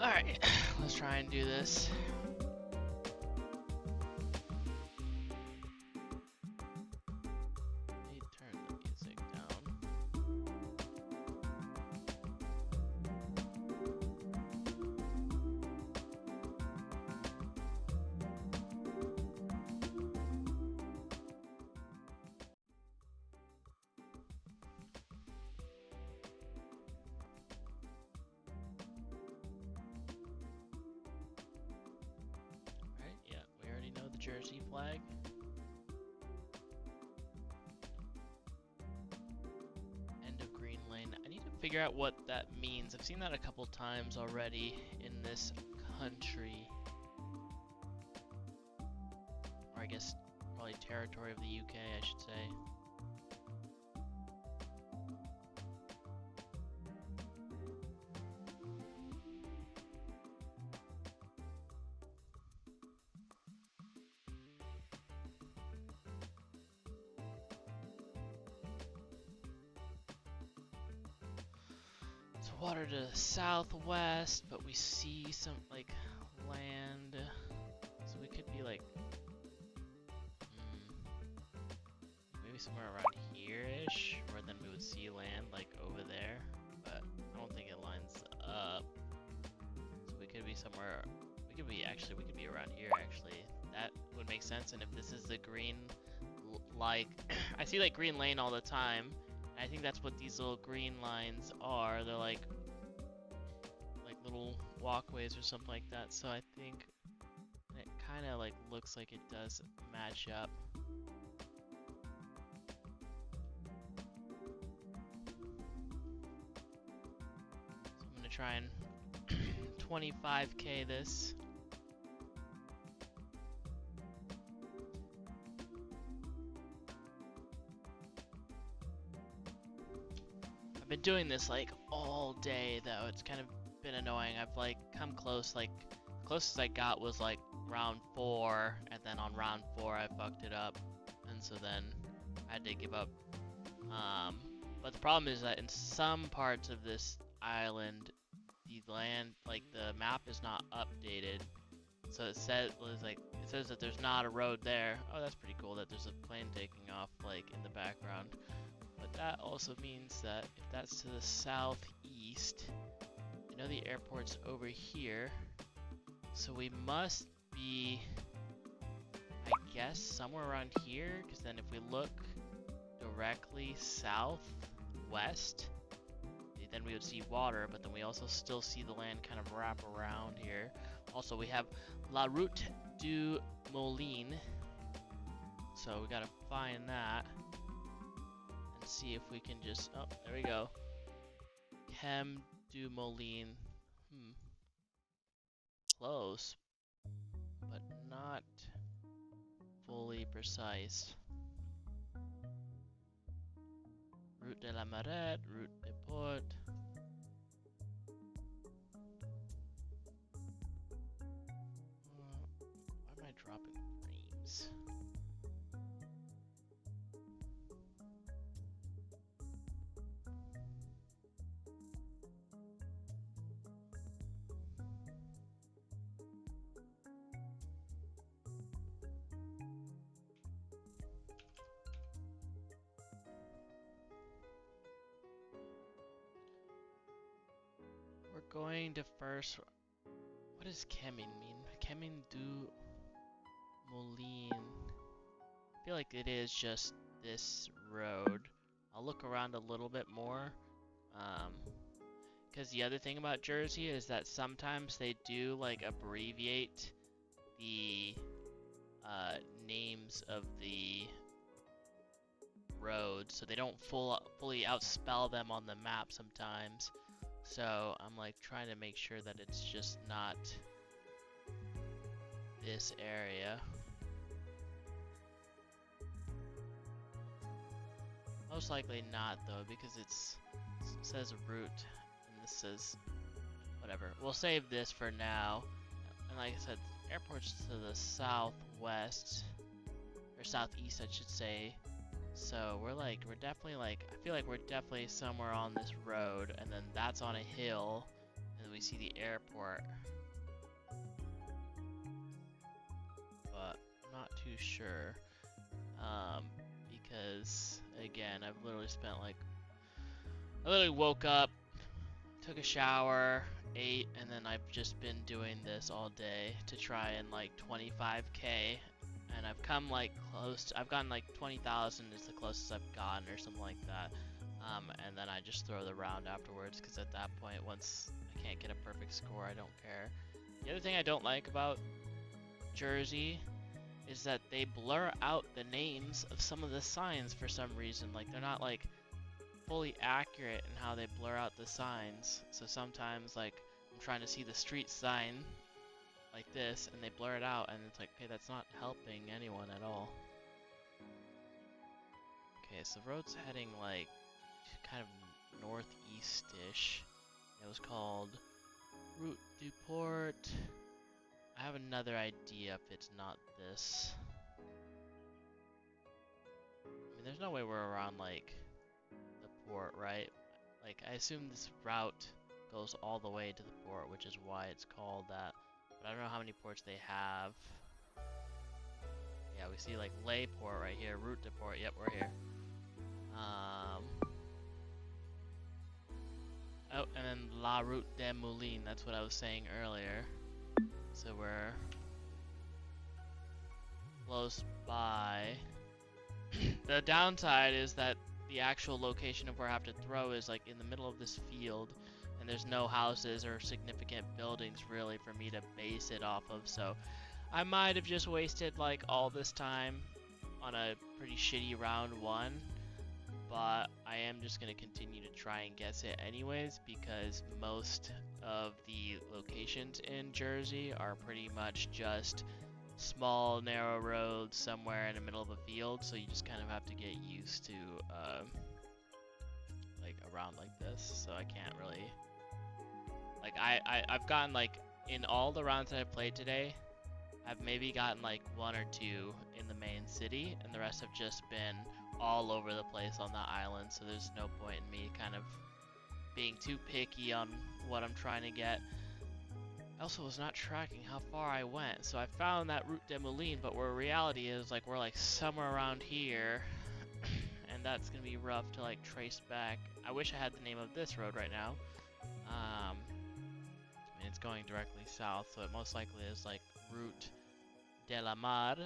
Alright, let's try and do this. Let me turn the music down. Alright, yeah, we already know the Jersey flag. End of Green Lane. I need to figure out what that means. I've seen that a couple times already in this country. Or I guess probably territory of the UK, I should say. It's water to the southwest, but we see some like land. So we could be like maybe somewhere around here-ish, where then we would see land like over there, but I don't think it lines up. So we could be somewhere, we could be around here actually. That would make sense. And if this is the green, like, I see like Green Lane all the time. I think that's what these little green lines are. They're like little walkways or something like that. So I think it kind of like looks like it does match up. So I'm gonna try and 25k this. I've been doing this like all day though. It's kind of been annoying. I've like come close, like closest I got was like round 4, and then on round 4 I fucked it up, and so then I had to give up. But the problem is that in some parts of this island, the land, like the map is not updated. So it says that there's not a road there. Oh, that's pretty cool that there's a plane taking off like in the background. But that also means that if that's to the southeast, I know the airport's over here, so we must be, I guess, somewhere around here, because then if we look directly southwest, then we would see water, but then we also still see the land kind of wrap around here. Also, we have La Route du Moulin, so we gotta find that and see if we can just, oh, there we go. Chem du Moulin. Close, but not fully precise. Route de la Marette, Route des Portes. Why am I dropping frames? We're going to first. What does Campagne mean? Campagne du Moulin. I feel like it is just this road. I'll look around a little bit more. Because the other thing about Jersey is that sometimes they do like abbreviate the names of the roads, so they don't fully outspell them on the map sometimes. So I'm like trying to make sure that it's just not this area. Most likely not though, because it says route and this says whatever. We'll save this for now. And like I said, airport's to the southwest, or southeast I should say. So we're definitely like, I feel like we're definitely somewhere on this road, and then that's on a hill, and then we see the airport. But I'm not too sure. Because again, I've literally spent like, I literally woke up, took a shower, ate, and then I've just been doing this all day to try and like 25k, and I've come like close to, I've gotten like 20,000 is the closest I've gotten or something like that. And then I just throw the round afterwards, because at that point, once I can't get a perfect score, I don't care. The other thing I don't like about Jersey is that they blur out the names of some of the signs for some reason. Like, they're not like fully accurate in how they blur out the signs. So sometimes like I'm trying to see the street sign like this and they blur it out, and it's like, okay, that's not helping anyone at all. Okay, so the road's heading like kind of northeast-ish. It was called Route du Port. I have another idea if it's not this. I mean, there's no way we're around like the port, right? Like, I assume this route goes all the way to the port, which is why it's called that. But I don't know how many ports they have. Yeah, we see like Lay Port right here, Route de Port. Yep, we're here. Oh, and then La Route des Moulins. That's what I was saying earlier. So we're close by. The downside is that the actual location of where I have to throw is like in the middle of this field, and there's no houses or significant buildings really for me to base it off of, so I might have just wasted like all this time on a pretty shitty round one, but I am just going to continue to try and guess it anyways, because most of the locations in Jersey are pretty much just small narrow roads somewhere in the middle of a field, so you just kind of have to get used to like a round like this. So I can't really like I've gotten like, in all the rounds that I've played today, I've maybe gotten like 1 or 2 in the main city, and the rest have just been all over the place on the island, so there's no point in me kind of being too picky on what I'm trying to get. I also was not tracking how far I went, so I found that Route des Moulins, but where reality is, like, we're like somewhere around here, and that's gonna be rough to like trace back. I wish I had the name of this road right now. I mean, it's going directly south, so it most likely is like Route de la Mar,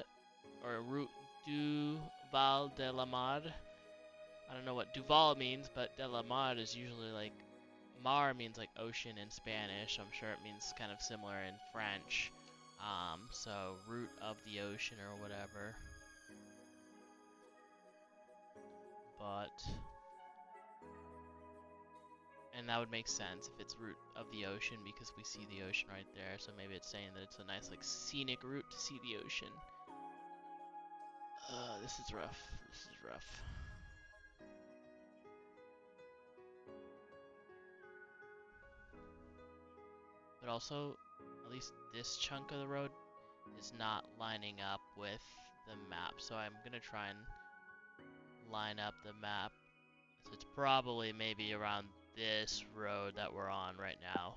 or Route du Val de la Mar. I don't know what Duval means, but de la Mar is usually like, Mar means like ocean in Spanish. I'm sure it means kind of similar in French. So route of the ocean or whatever. But, and that would make sense if it's route of the ocean, because we see the ocean right there. So maybe it's saying that it's a nice like scenic route to see the ocean. This is rough. This is rough. But also, at least this chunk of the road is not lining up with the map, so I'm gonna try and line up the map. So it's probably maybe around this road that we're on right now.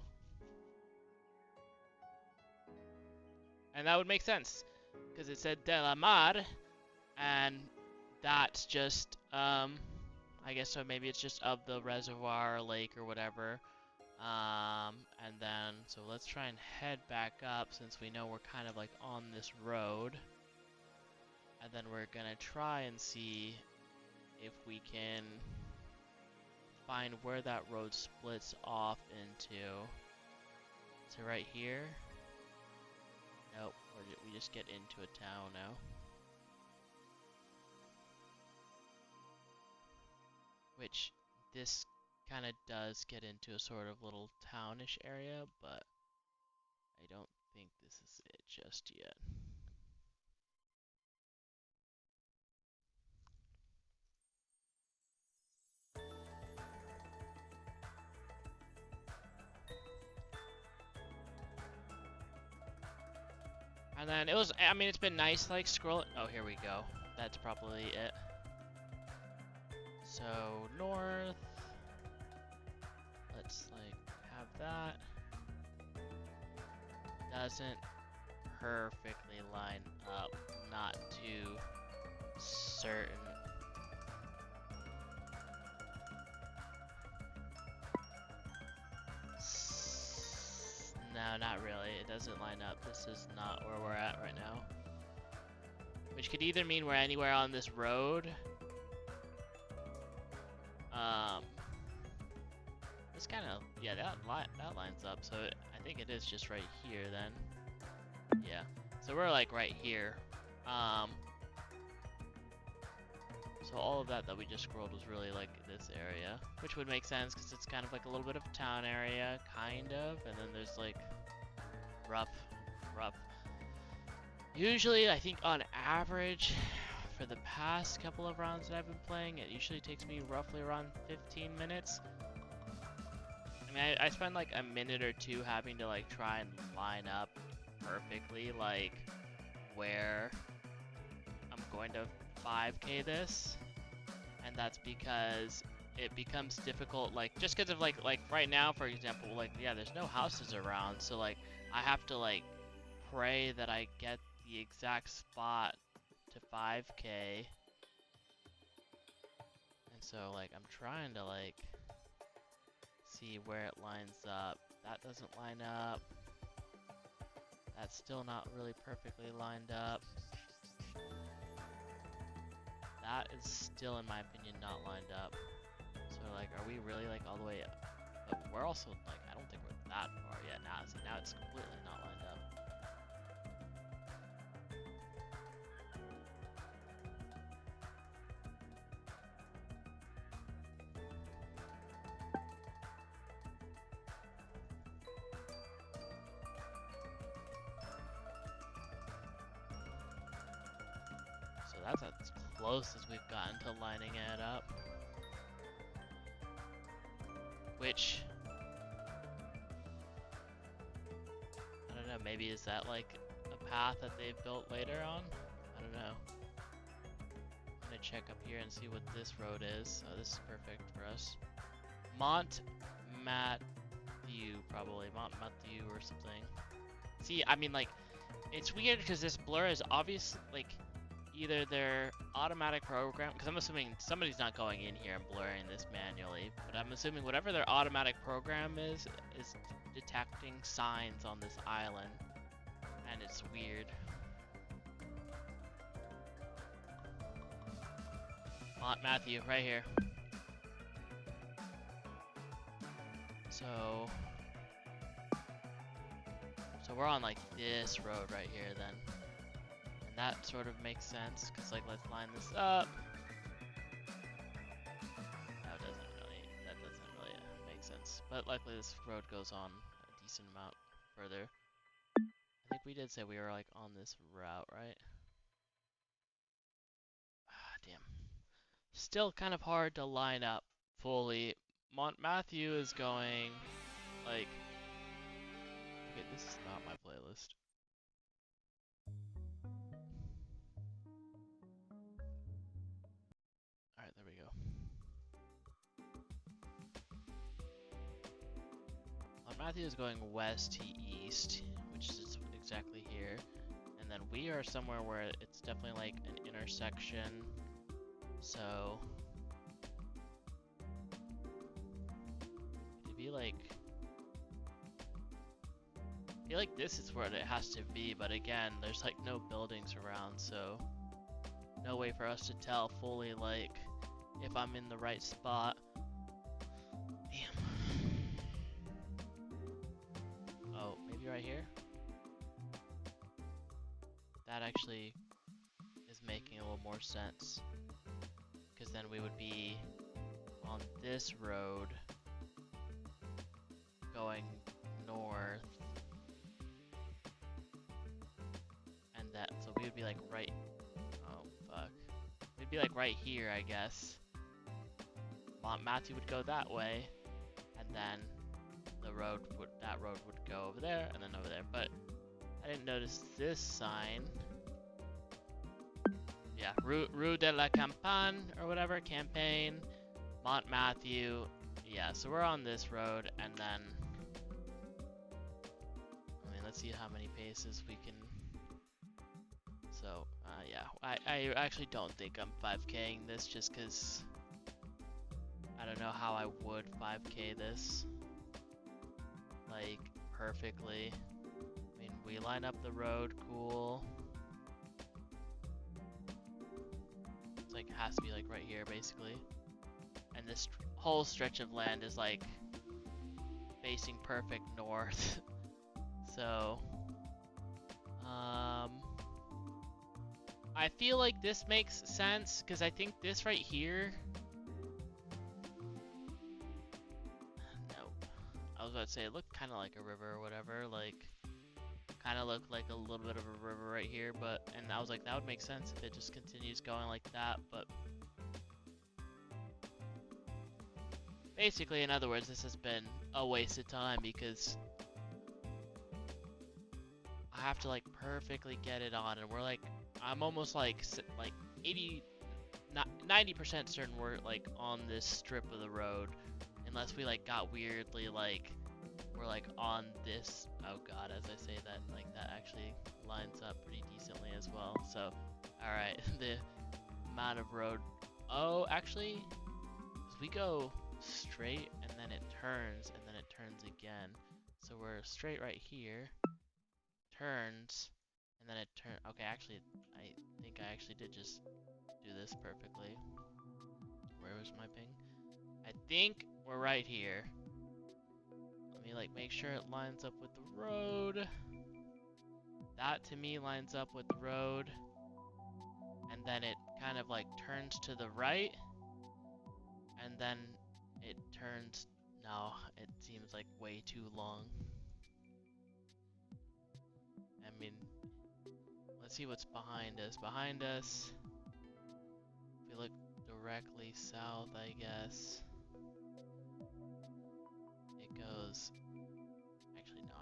And that would make sense, because it said de la Mar, and that's just, I guess, so maybe it's just of the reservoir or lake or whatever. And then, so let's try and head back up, since we know we're kind of like on this road. And then we're gonna try and see if we can find where that road splits off into. So right here? Nope, we just get into a town now. Which, this kind of does get into a sort of little townish area, but I don't think this is it just yet. And then it was, I mean, it's been nice like scrolling. Oh, here we go. That's probably it. So north, let's like have that. doesn't perfectly line up. Not too certain. No, not really. It doesn't line up. This is not where we're at right now. Which could either mean we're anywhere on this road. This kind of, yeah, that lines up. So I think it is just right here then. Yeah. So we're like right here. So all of that we just scrolled was really like this area, which would make sense because it's kind of like a little bit of a town area, kind of, and then there's like rough. Usually, I think on average, for the past couple of rounds that I've been playing, it usually takes me roughly around 15 minutes. I mean, I spend like a minute or two having to like try and line up perfectly like where I'm going to 5k this, and that's because it becomes difficult, like just because of like right now, for example, like yeah, there's no houses around, so like I have to like pray that I get the exact spot to 5k, and so like I'm trying to like see where it lines up. That doesn't line up. That's still not really perfectly lined up. That is still, in my opinion, not lined up. So like, are we really like all the way up? But we're also like, I don't think we're that far yet. Now, see, now it's completely not lined up. So that's as close as we've gotten to lining it up. Which, I don't know, maybe is that like a path that they've built later on? I don't know. I'm gonna check up here and see what this road is. Oh, this is perfect for us. Mont Matthew, probably. Mont Matthew or something. See, I mean, like, it's weird because this blur is obvious, like, either their automatic program, because I'm assuming somebody's not going in here and blurring this manually, but I'm assuming whatever their automatic program is detecting signs on this island, and it's weird. Mont Matthew, right here. So we're on like this road right here then. That sort of makes sense, because like, let's line this up. That doesn't really make sense. But luckily this road goes on a decent amount further. I think we did say we were like on this route, right? Ah, damn. Still kind of hard to line up fully. Mont Matthew is going like, okay, this is not my playlist. Alright, there we go. Mont Matthew is going west to east, which is exactly here. And then we are somewhere where it's definitely like an intersection. So it'd be like, I feel like this is where it has to be, but again, there's like no buildings around, so no way for us to tell fully like if I'm in the right spot. Damn. Oh, maybe right here? That actually is making a little more sense, because then we would be on this road going north, and that, so we would be like right, oh fuck, we'd be like right here, I guess. Mont Matthew would go that way, and then that road would go over there and then over there, but I didn't notice this sign. Yeah, Rue de la Campagne or whatever, Campagne, Mont Matthew. Yeah, so we're on this road, and then, I mean, let's see how many paces we can. So, yeah, I actually don't think I'm 5K'ing this just because I don't know how I would 5K this, like, perfectly. I mean, we line up the road, cool. It's like, has to be like right here, basically. And this whole stretch of land is like facing perfect north. So, I feel like this makes sense because I think this right here. No, I was about to say it looked kind of like a river or whatever, like kind of looked like a little bit of a river right here, but and I was like that would make sense if it just continues going like that, but basically, in other words, this has been a waste of time because I have to like perfectly get it on, and we're like, I'm almost like 80, 90% certain we're like on this strip of the road, unless we like got weirdly like we're like on this. Oh god, as I say that, like that actually lines up pretty decently as well. So, all right, the amount of road. Oh, actually, we go straight and then it turns and then it turns again. So we're straight right here, turns, and then it turns. Okay, actually, I think I actually did just do this perfectly. Where was my ping? I think we're right here. Let me like make sure it lines up with the road. That to me lines up with the road. And then it kind of like turns to the right. And then it turns. No, it seems like way too long. I mean, let's see what's behind us. Behind us, if we look directly south, I guess it goes. Actually, no,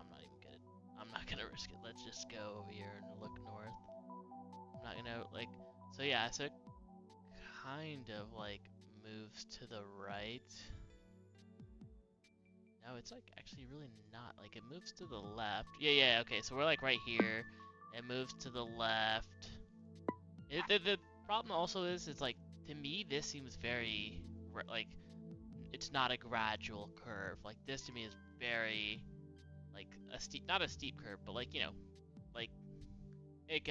I'm not gonna risk it. Let's just go over here and look north. I'm not gonna like. So yeah, so it kind of like moves to the right. No, it's like actually really not. Like it moves to the left. Yeah, okay, so we're like right here. It moves to the left. The problem also is, it's like, to me, this seems very, like, it's not a gradual curve. Like, this to me is very, like, a steep, not a steep curve, but like, you know, like, it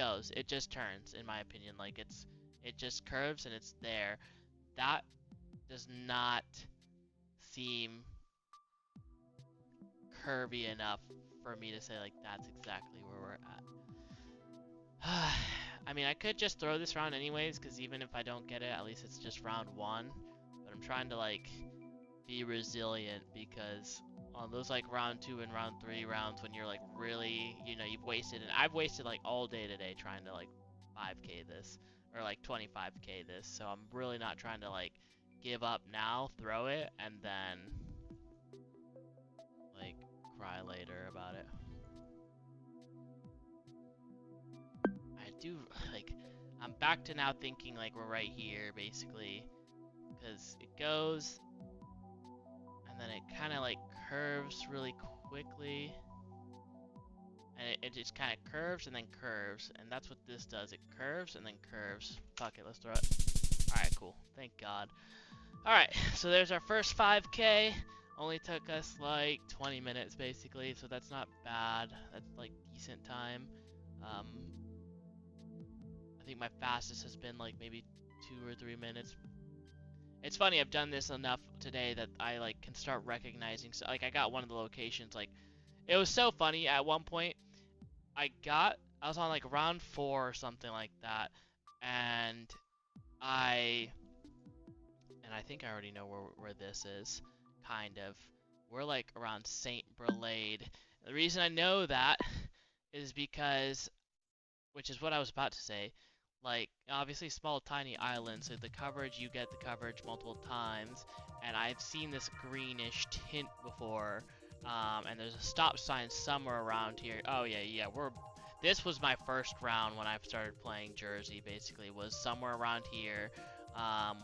just turns, in my opinion. Like, it just curves and it's there. That does not seem curvy enough for me to say, like, that's exactly where we're at. I mean, I could just throw this round anyways, because even if I don't get it, at least it's just round 1. But I'm trying to, like, be resilient, because on those, like, round 2 and round 3 rounds, when you're, like, really, you know, you've wasted, and I've wasted, like, all day today trying to, like, 5K this, or, like, 25K this, so I'm really not trying to, like, give up now, throw it, and then, like, cry later about it. Like, I'm back to now thinking like we're right here basically, because it goes and then it kind of like curves really quickly, and it just kind of curves and then curves, and that's what this does. It curves and then curves. Fuck it, let's throw it. Alright, cool, thank god. Alright, so there's our first 5K. Only took us like 20 minutes basically, so that's not bad. That's like decent time. I think my fastest has been like maybe 2 or 3 minutes. It's funny, I've done this enough today that I like can start recognizing. So like I got one of the locations, like it was so funny at one point. I was on like round 4 or something like that, and I think I already know where this is, kind of. We're like around St. Brelade. The reason I know that is because, which is what I was about to say, like, obviously small tiny island, so the coverage, you get the coverage multiple times, and I've seen this greenish tint before, and there's a stop sign somewhere around here. Oh yeah, this was my first round when I started playing Jersey, basically, was somewhere around here,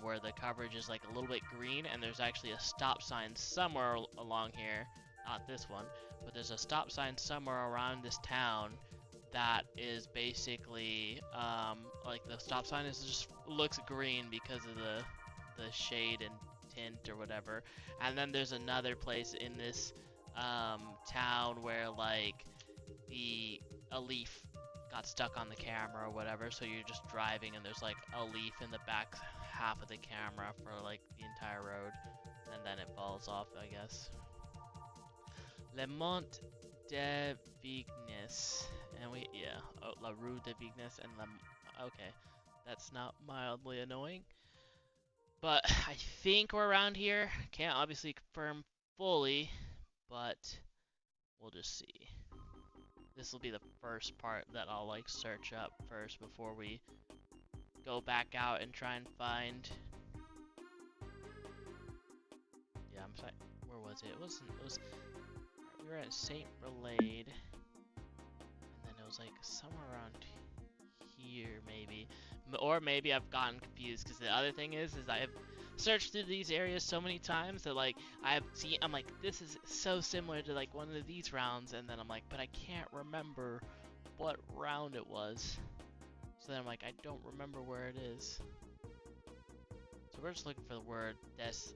where the coverage is like a little bit green, and there's actually a stop sign somewhere along here. not this one, but there's a stop sign somewhere around this town that is basically, like the stop sign is just looks green because of the shade and tint or whatever. And then there's another place in this town where like a leaf got stuck on the camera or whatever, so you're just driving and there's like a leaf in the back half of the camera for like the entire road, and then it falls off, I guess. Le Mont de Vignes, and La Rue de Vignes and okay, that's not mildly annoying, but I think we're around here. Can't obviously confirm fully, but we'll just see. This will be the first part that I'll like search up first before we go back out and try and find. Yeah, I'm sorry. Where was it? It was. We were at Saint Brelade, and then it was like somewhere around here, maybe, or maybe I've gotten confused because the other thing is I've searched through these areas so many times that like I'm like, this is so similar to like one of these rounds, and then I'm like, but I can't remember what round it was. So then I'm like, I don't remember where it is. So we're just looking for the word des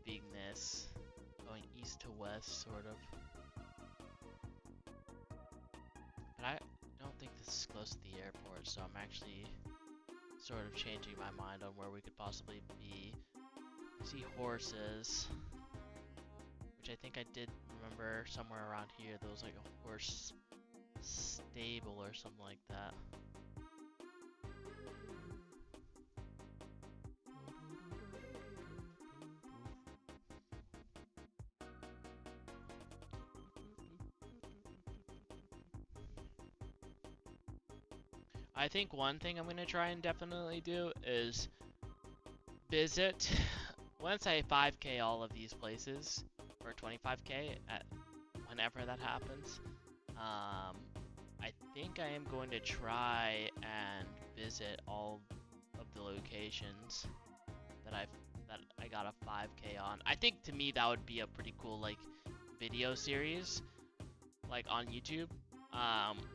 Vignes, going east to west, sort of. But I don't think this is close to the airport, so I'm actually sort of changing my mind on where we could possibly be. I see horses, which I think I did remember somewhere around here. There was like a horse stable or something like that. I think one thing I'm going to try and definitely do is visit, once I 5k all of these places, or 25k, whenever that happens, I think I am going to try and visit all of the locations that I got a 5k on. I think to me that would be a pretty cool like video series, like on YouTube.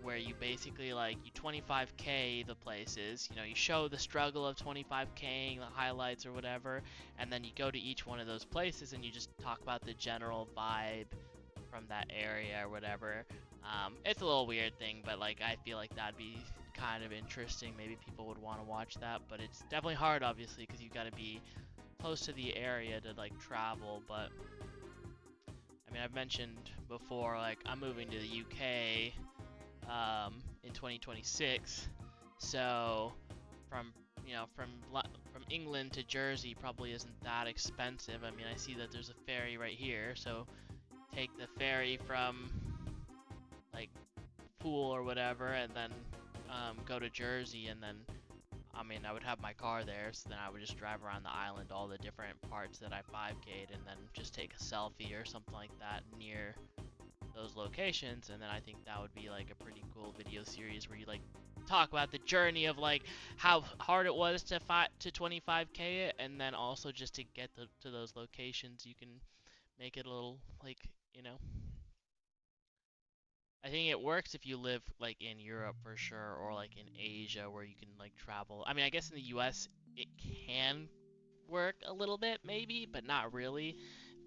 Where you basically like you 25k the places, you know, you show the struggle of 25k'ing, the highlights or whatever, and then you go to each one of those places and you just talk about the general vibe from that area or whatever. It's a little weird thing, but like I feel like that'd be kind of interesting. Maybe people would want to watch that, but it's definitely hard obviously because you've got to be close to the area to like travel. But I mean, I've mentioned before, like I'm moving to the UK in 2026, so from England to Jersey probably isn't that expensive. I mean, I see that there's a ferry right here, so take the ferry from like Poole or whatever, and then go to Jersey, and then I mean, I would have my car there, so then I would just drive around the island, all the different parts that I 5K'd, and then just take a selfie or something like that near those locations. And then I think that would be like a pretty cool video series where you like talk about the journey of like how hard it was to 25k it, and then also just to get to those locations. You can make it a little like, you know, I think it works if you live like in Europe for sure, or like in Asia where you can like travel. I mean, I guess in the US it can work a little bit maybe, but not really.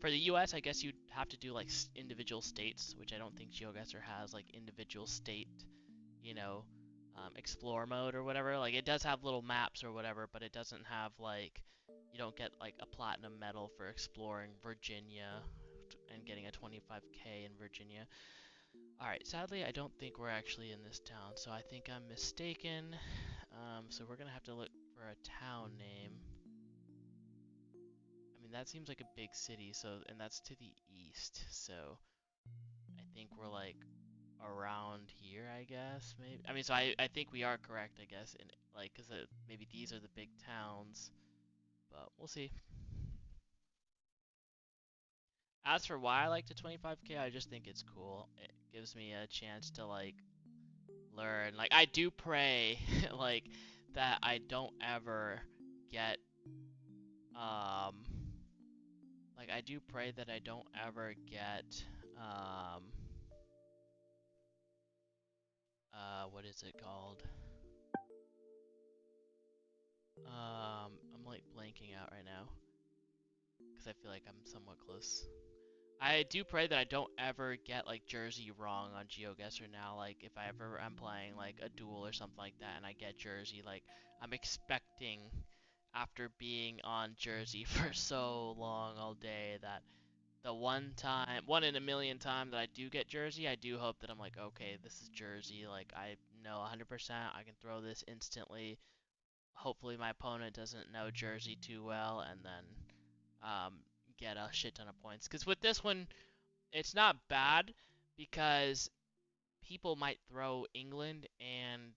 For the US, I guess you'd have to do like individual states, which I don't think GeoGuessr has like individual state, you know, explore mode or whatever. Like it does have little maps or whatever, but it doesn't have like, you don't get like a platinum medal for exploring Virginia and getting a 25k in Virginia. Alright, sadly I don't think we're actually in this town, so I think I'm mistaken. So we're gonna have to look for a town name. I mean, that seems like a big city, so, and that's to the east, so I think we're like around here, I guess, maybe. I mean, so I think we are correct, I guess, in like, cause maybe these are the big towns, but we'll see. As for why I like the 25k, I just think it's cool. It gives me a chance to like learn. Like I do pray like that I don't ever get like I do pray that I don't ever get Um, what is it called? I'm like blanking out right now because I feel like I'm somewhat close. I do pray that I don't ever get like Jersey wrong on GeoGuessr now. Like if I ever am playing like a duel or something like that and I get Jersey, like I'm expecting after being on Jersey for so long all day that the one time, one in a million time that I do get Jersey, I do hope that I'm like, okay, this is Jersey. Like I know 100% I can throw this instantly. Hopefully my opponent doesn't know Jersey too well, and then get a shit ton of points. Because with this one, it's not bad because people might throw England and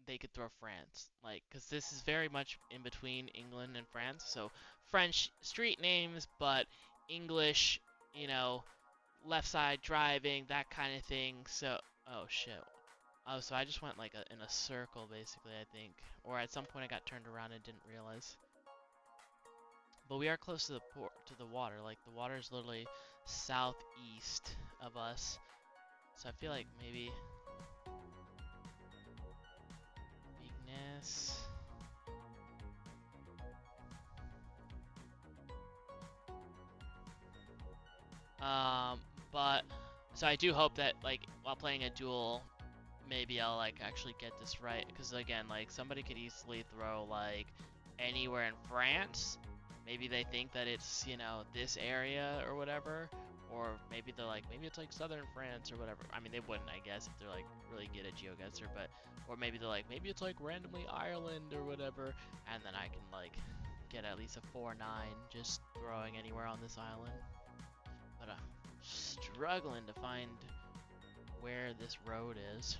they could throw France. Like, because this is very much in between England and France. So French street names, but English, you know, left side driving, that kind of thing. So, oh shit. Oh, so I just went like in a circle, basically, I think. Or at some point I got turned around and didn't realize. But we are close to the port, to the water. Like, the water is literally southeast of us. So I feel like maybe weakness. But so I do hope that like while playing a duel, maybe I'll like actually get this right. Because again, like somebody could easily throw like anywhere in France. Maybe they think that it's, you know, this area or whatever. Or maybe they're like, maybe it's like southern France or whatever. I mean, they wouldn't, I guess, if they're like really good at GeoGuessr, but or maybe they're like, maybe it's like randomly Ireland or whatever, and then I can like get at least a 4-9 just throwing anywhere on this island. But struggling to find where this road is.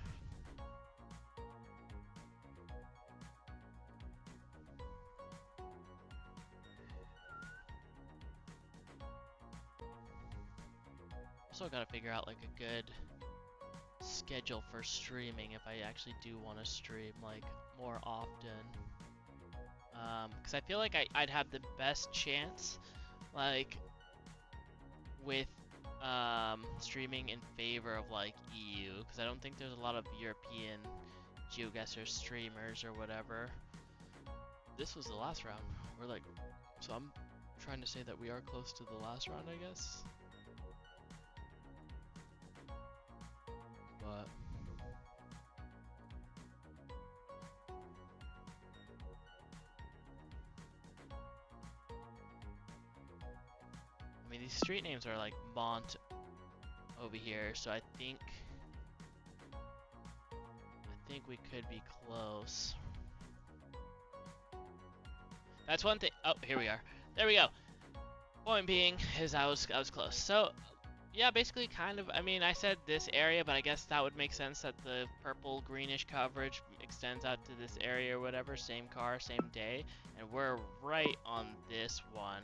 Also gotta figure out like a good schedule for streaming if I actually do want to stream like more often. Because I feel like I'd have the best chance like with streaming in favor of like EU, because I don't think there's a lot of European GeoGuessr streamers or whatever. This was the last round. We're like, so I'm trying to say that we are close to the last round, I guess. But I mean, these street names are like Mont over here, so I think we could be close. That's one thing. Oh, here we are. There we go. Point being is I was close. So yeah, basically kind of, I mean, I said this area, but I guess that would make sense that the purple greenish coverage extends out to this area or whatever. Same car, same day, and we're right on this one.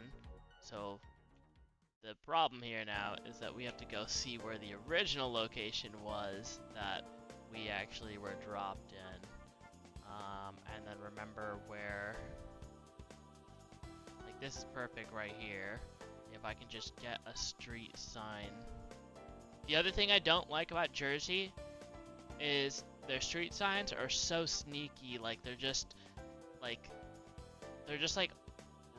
So the problem here now is that we have to go see where the original location was that we actually were dropped in. And then remember where, like this is perfect right here. If I can just get a street sign. The other thing I don't like about Jersey is their street signs are so sneaky, like they're just like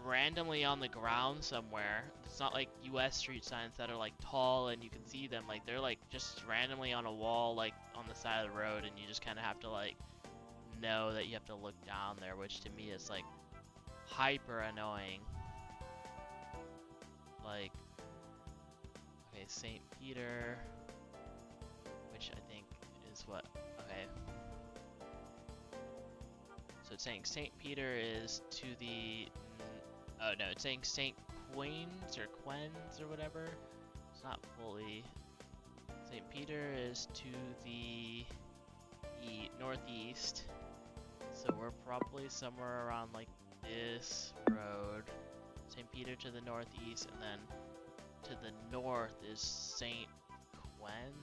randomly on the ground somewhere. It's not like US street signs that are like tall and you can see them. Like they're like just randomly on a wall, like on the side of the road, and you just kind of have to like know that you have to look down there, which to me is like hyper annoying. Like, okay, St. Peter, which I think is what, okay. So it's saying St. Peter is to the, oh no, it's saying St. Queens or Quens or whatever. It's not fully. St. Peter is to the northeast. So we're probably somewhere around like this road. St. Peter to the northeast, and then to the north is St. Quen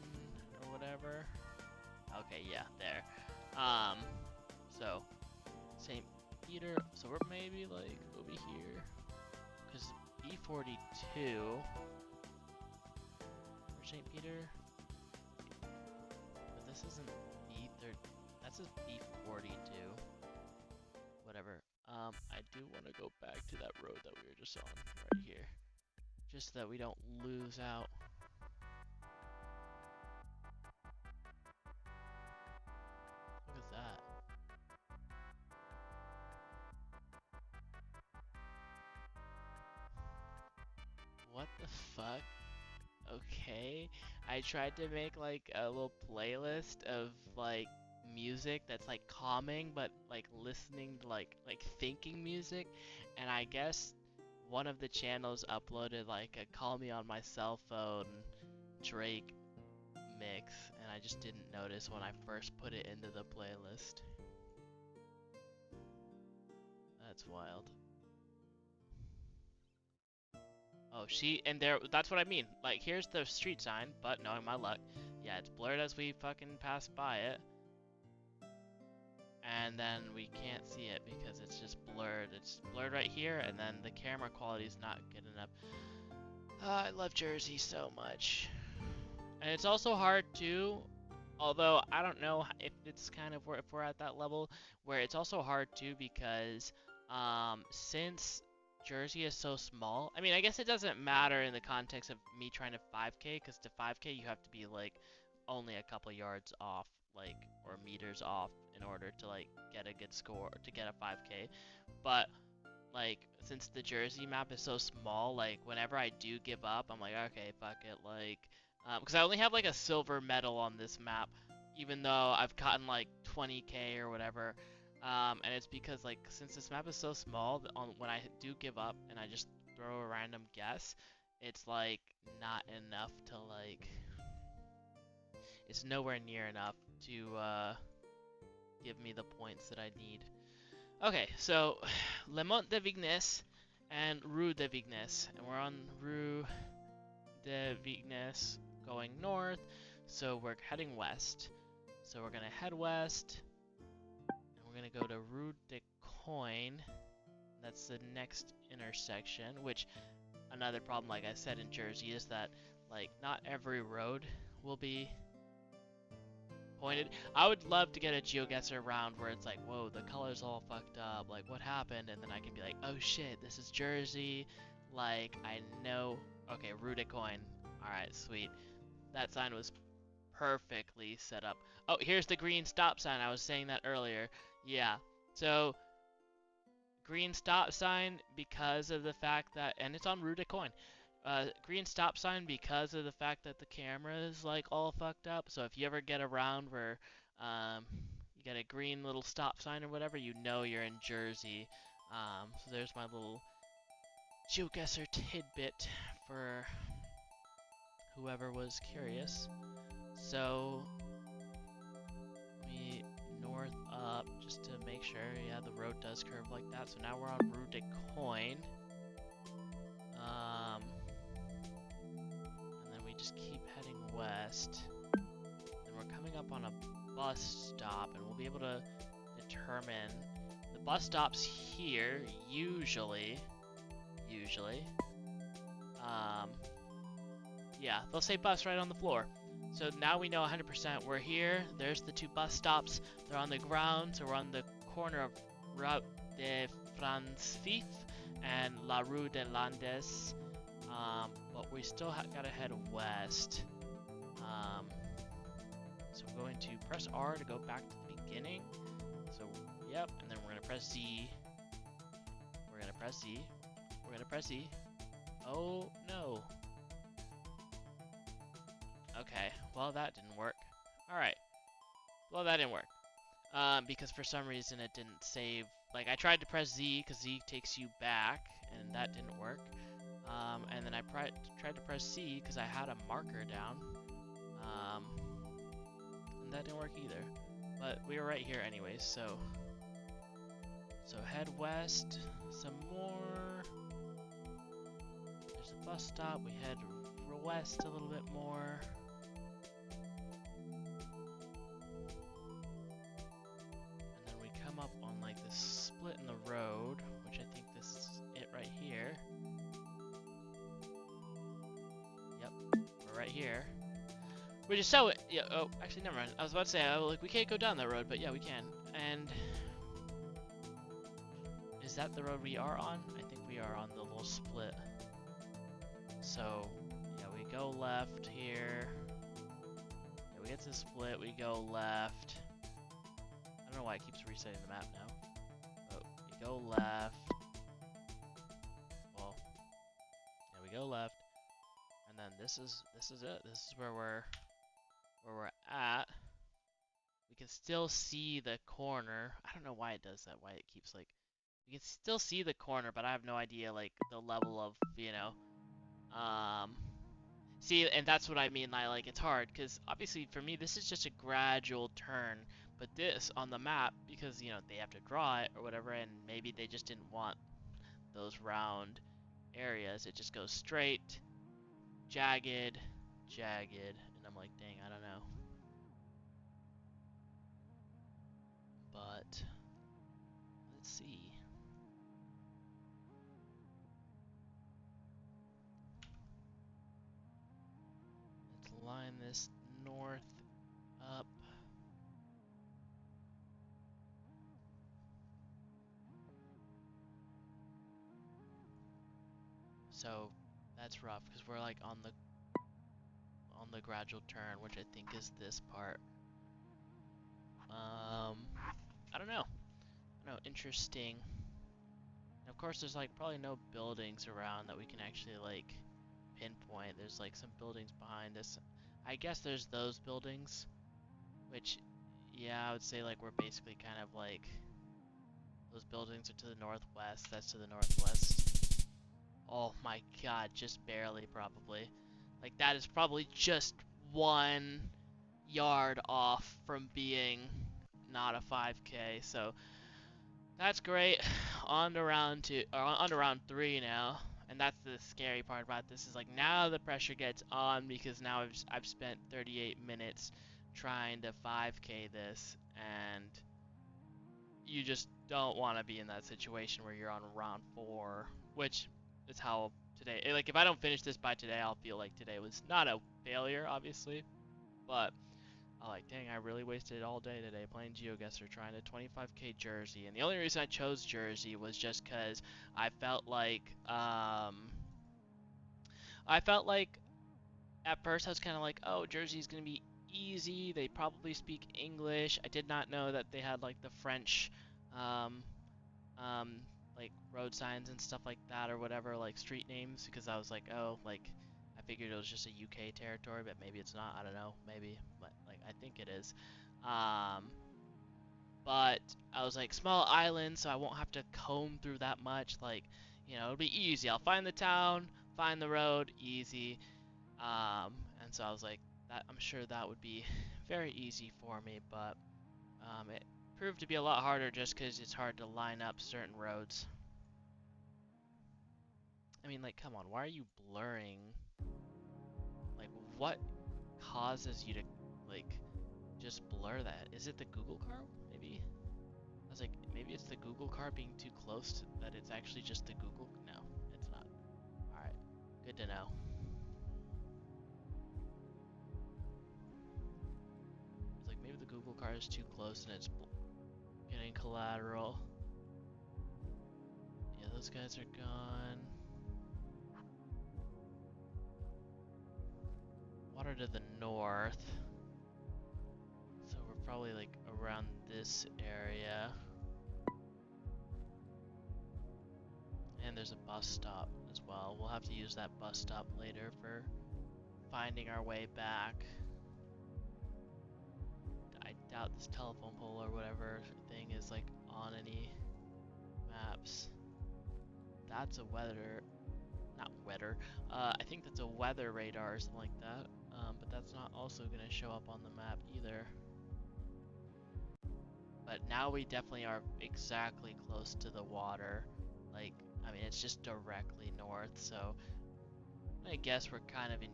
or whatever. Okay, yeah, there. So St. Peter, so we're maybe like over here, because B42, we're St. Peter. But this isn't B30. That's just B42. Whatever. I do want to go back to that road that we were just on right here. Just so that we don't lose out. Look at that. What the fuck? Okay. I tried to make like a little playlist of like music that's like calming but like listening to like thinking music, and I guess one of the channels uploaded like a Call Me on My Cell Phone Drake mix, and I just didn't notice when I first put it into the playlist. That's wild. Oh, and there, that's what I mean. Like, here's the street sign, but knowing my luck, yeah, it's blurred as we fucking pass by it. And then we can't see it because it's just blurred. It's blurred right here, and then the camera quality is not good enough. I love Jersey so much. And it's also hard too, although I don't know if it's kind of if we're at that level, where it's also hard too because since Jersey is so small, I mean, I guess it doesn't matter in the context of me trying to 5K, because to 5K you have to be like only a couple yards off, like, or meters off in order to like get a good score, to get a 5K. But like, since the Jersey map is so small, like, whenever I do give up, I'm like, okay, fuck it, like, because I only have like a silver medal on this map, even though I've gotten like 20K or whatever. And it's because, like, since this map is so small, when I do give up and I just throw a random guess, it's like not enough to like, it's nowhere near enough to give me the points that I need. Okay, so Le Mont de Vignes and Rue de Vignes, and we're on Rue de Vignes going north, so we're heading west. So we're gonna head west, and we're gonna go to Rue de Coin. That's the next intersection, which, another problem, like I said, in Jersey is that, like, not every road will be pointed. I would love to get a GeoGuessr round where it's like, whoa, the color's all fucked up, like, what happened? And then I can be like, oh shit, this is Jersey, like, I know. Okay, Rue de Coin. Alright, sweet. That sign was perfectly set up. Oh, here's the green stop sign. I was saying that earlier. Yeah, so green stop sign because of the fact that, and it's on Rue de Coin. Green stop sign because of the fact that the camera is like all fucked up. So if you ever get around where you get a green little stop sign or whatever, you know you're in Jersey. So there's my little GeoGuessr tidbit for whoever was curious. So we north up just to make sure, yeah, the road does curve like that. So now we're on Rue de Coin. And then we just keep heading west. And we're coming up on a bus stop, and we'll be able to determine the bus stops here, usually. Yeah, they'll say bus right on the floor. So now we know 100% we're here. There's the two bus stops. They're on the ground, so we're on the corner of Route de Francfif and La Rue de Landes. But we still gotta head west. So we're going to press R to go back to the beginning. So, yep, and then we're gonna press Z. We're gonna press Z. We're gonna press Z. Oh, no. Okay, well, that didn't work. Alright. Well, that didn't work. Because for some reason it didn't save. Like, I tried to press Z, because Z takes you back, and that didn't work. And then I tried to press C, because I had a marker down. And that didn't work either. But we were right here anyways, so head west some more. There's a bus stop. We head west a little bit more. And then we come up on like this split in the road, which I think this is it right here. Yep, we're right here. Which is so, yeah, oh, actually, never mind. I was about to say, like, we can't go down that road, but yeah, we can. And is that the road we are on? I think we are on the little split. So, yeah, we go left here. Yeah, we get to the split, we go left. I don't know why it keeps resetting the map now. But we go left. Well, yeah, we go left. And then this is it. This is where we're at. We can still see the corner. I don't know why it does that, why it keeps like, we can still see the corner, but I have no idea like the level of, you know, see, and that's what I mean, like it's hard, because obviously for me this is just a gradual turn, but this on the map, because, you know, they have to draw it or whatever, and maybe they just didn't want those round areas, it just goes straight, jagged, and I'm like, dang, I don't know. But let's see. Let's line this north up. So that's rough because we're like on the gradual turn, which I think is this part. I don't know. Interesting. And of course, there's like probably no buildings around that we can actually like pinpoint. There's like some buildings behind us. I guess there's those buildings, which, yeah, I would say like we're basically kind of like, those buildings are to the northwest. That's to the northwest. Oh my god, just barely probably. Like that is probably just 1 yard off from being not a 5K. So that's great. On to round 2, or on to round 3 now. And that's the scary part about this, is like now the pressure gets on, because now I've spent 38 minutes trying to 5K this, and you just don't want to be in that situation where you're on round 4, which is how today, like if I don't finish this by today, I'll feel like today was not a failure, obviously, but I'm like, dang, I really wasted all day today playing GeoGuessr trying to 25K Jersey. And the only reason I chose Jersey was just because I felt like, at first I was kind of like, oh, Jersey's going to be easy. They probably speak English. I did not know that they had like the French, um, like road signs and stuff like that, or whatever, like street names, because I was like, oh, like, I figured it was just a UK territory, but maybe it's not. I don't know, maybe, but like I think it is. But I was like, small island, so I won't have to comb through that much. Like, you know, it'll be easy. I'll find the town, find the road, easy. And so I was like, that I'm sure that would be very easy for me, but it proved to be a lot harder just because it's hard to line up certain roads. I mean, like, come on, why are you blurring? Like, what causes you to, like, just blur that? Is it the Google car? Maybe? I was like, maybe it's the Google car being too close to, that it's actually just the Google? No, it's not. Alright, good to know. It's like, maybe the Google car is too close and it's getting collateral. Yeah, those guys are gone. Water to the north. So we're probably like around this area. And there's a bus stop as well. We'll have to use that bus stop later for finding our way back. I doubt this telephone pole or whatever thing is like on any maps. That's a weather, not weather, I think that's a weather radar or something like that, but that's not also going to show up on the map either. But now we definitely are exactly close to the water. Like, I mean, it's just directly north, so I guess we're kind of in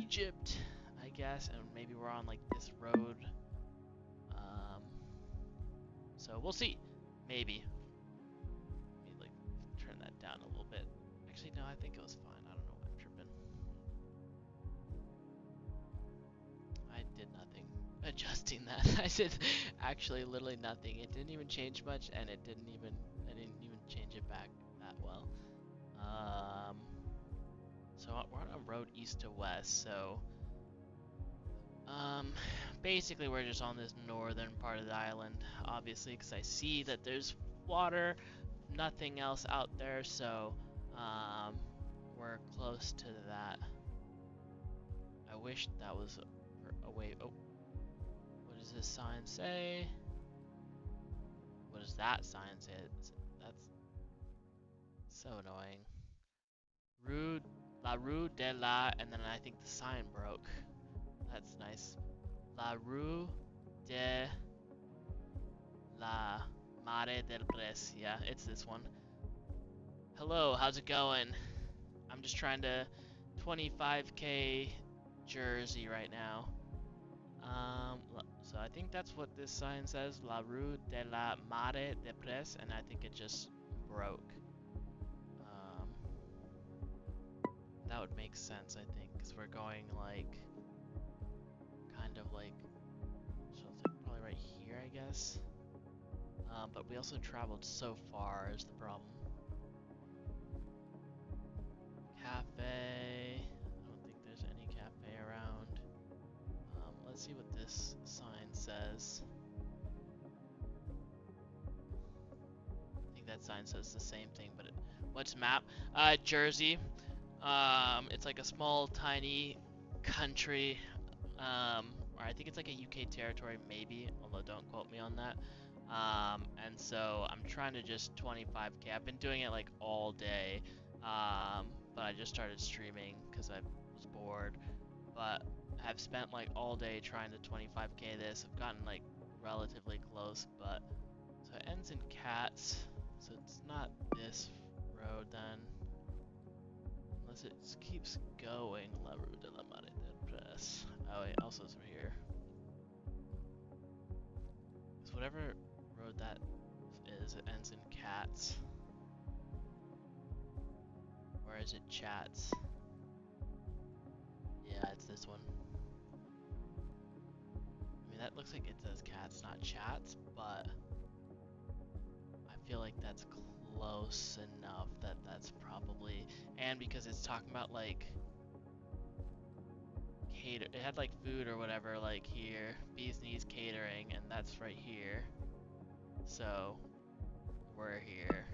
Egypt, I guess, and maybe we're on like this road. So we'll see. Maybe. Let me like turn that down a little bit. Actually, no, I think it was fine. I don't know why I'm tripping. did nothing adjusting that. I did actually literally nothing. It didn't even change much, and I didn't even change it back that well. So we're on a road east to west, so basically we're just on this northern part of the island, obviously, because I see that there's water, nothing else out there, so we're close to that. I wish that was a way. Oh, what does this sign say? What does that sign say? That's so annoying. La Rue de la, and then I think the sign broke. That's nice. La Rue de la Mare del Pres. Yeah, it's this one. Hello, how's it going? I'm just trying to 25k Jersey right now. So I think that's what this sign says, La Rue de la Mare de Pres, and I think it just broke. That would make sense, I think, because we're going like, kind of like, so it's like probably right here, I guess. But we also traveled so far is the problem. Cafe. I don't think there's any cafe around. Let's see what this sign says. I think that sign says the same thing, but what's map? Jersey. It's like a small, tiny country. Or I think it's like a UK territory, maybe, although don't quote me on that. And so I'm trying to just 25k. I've been doing it like all day. But I just started streaming because I was bored. But I've spent like all day trying to 25k this. I've gotten like relatively close, but so it ends in cats. So it's not this road then. Unless it keeps going. La Rue de la Mare del Pres. Oh wait, also it's right here. So whatever road that is, it ends in cats. Or is it chats? Yeah, it's this one. I mean, that looks like it says cats, not chats, but I feel like that's close enough that that's probably, and because it's talking about like cater, it had like food or whatever like here, bees knees catering, and that's right here. So we're here.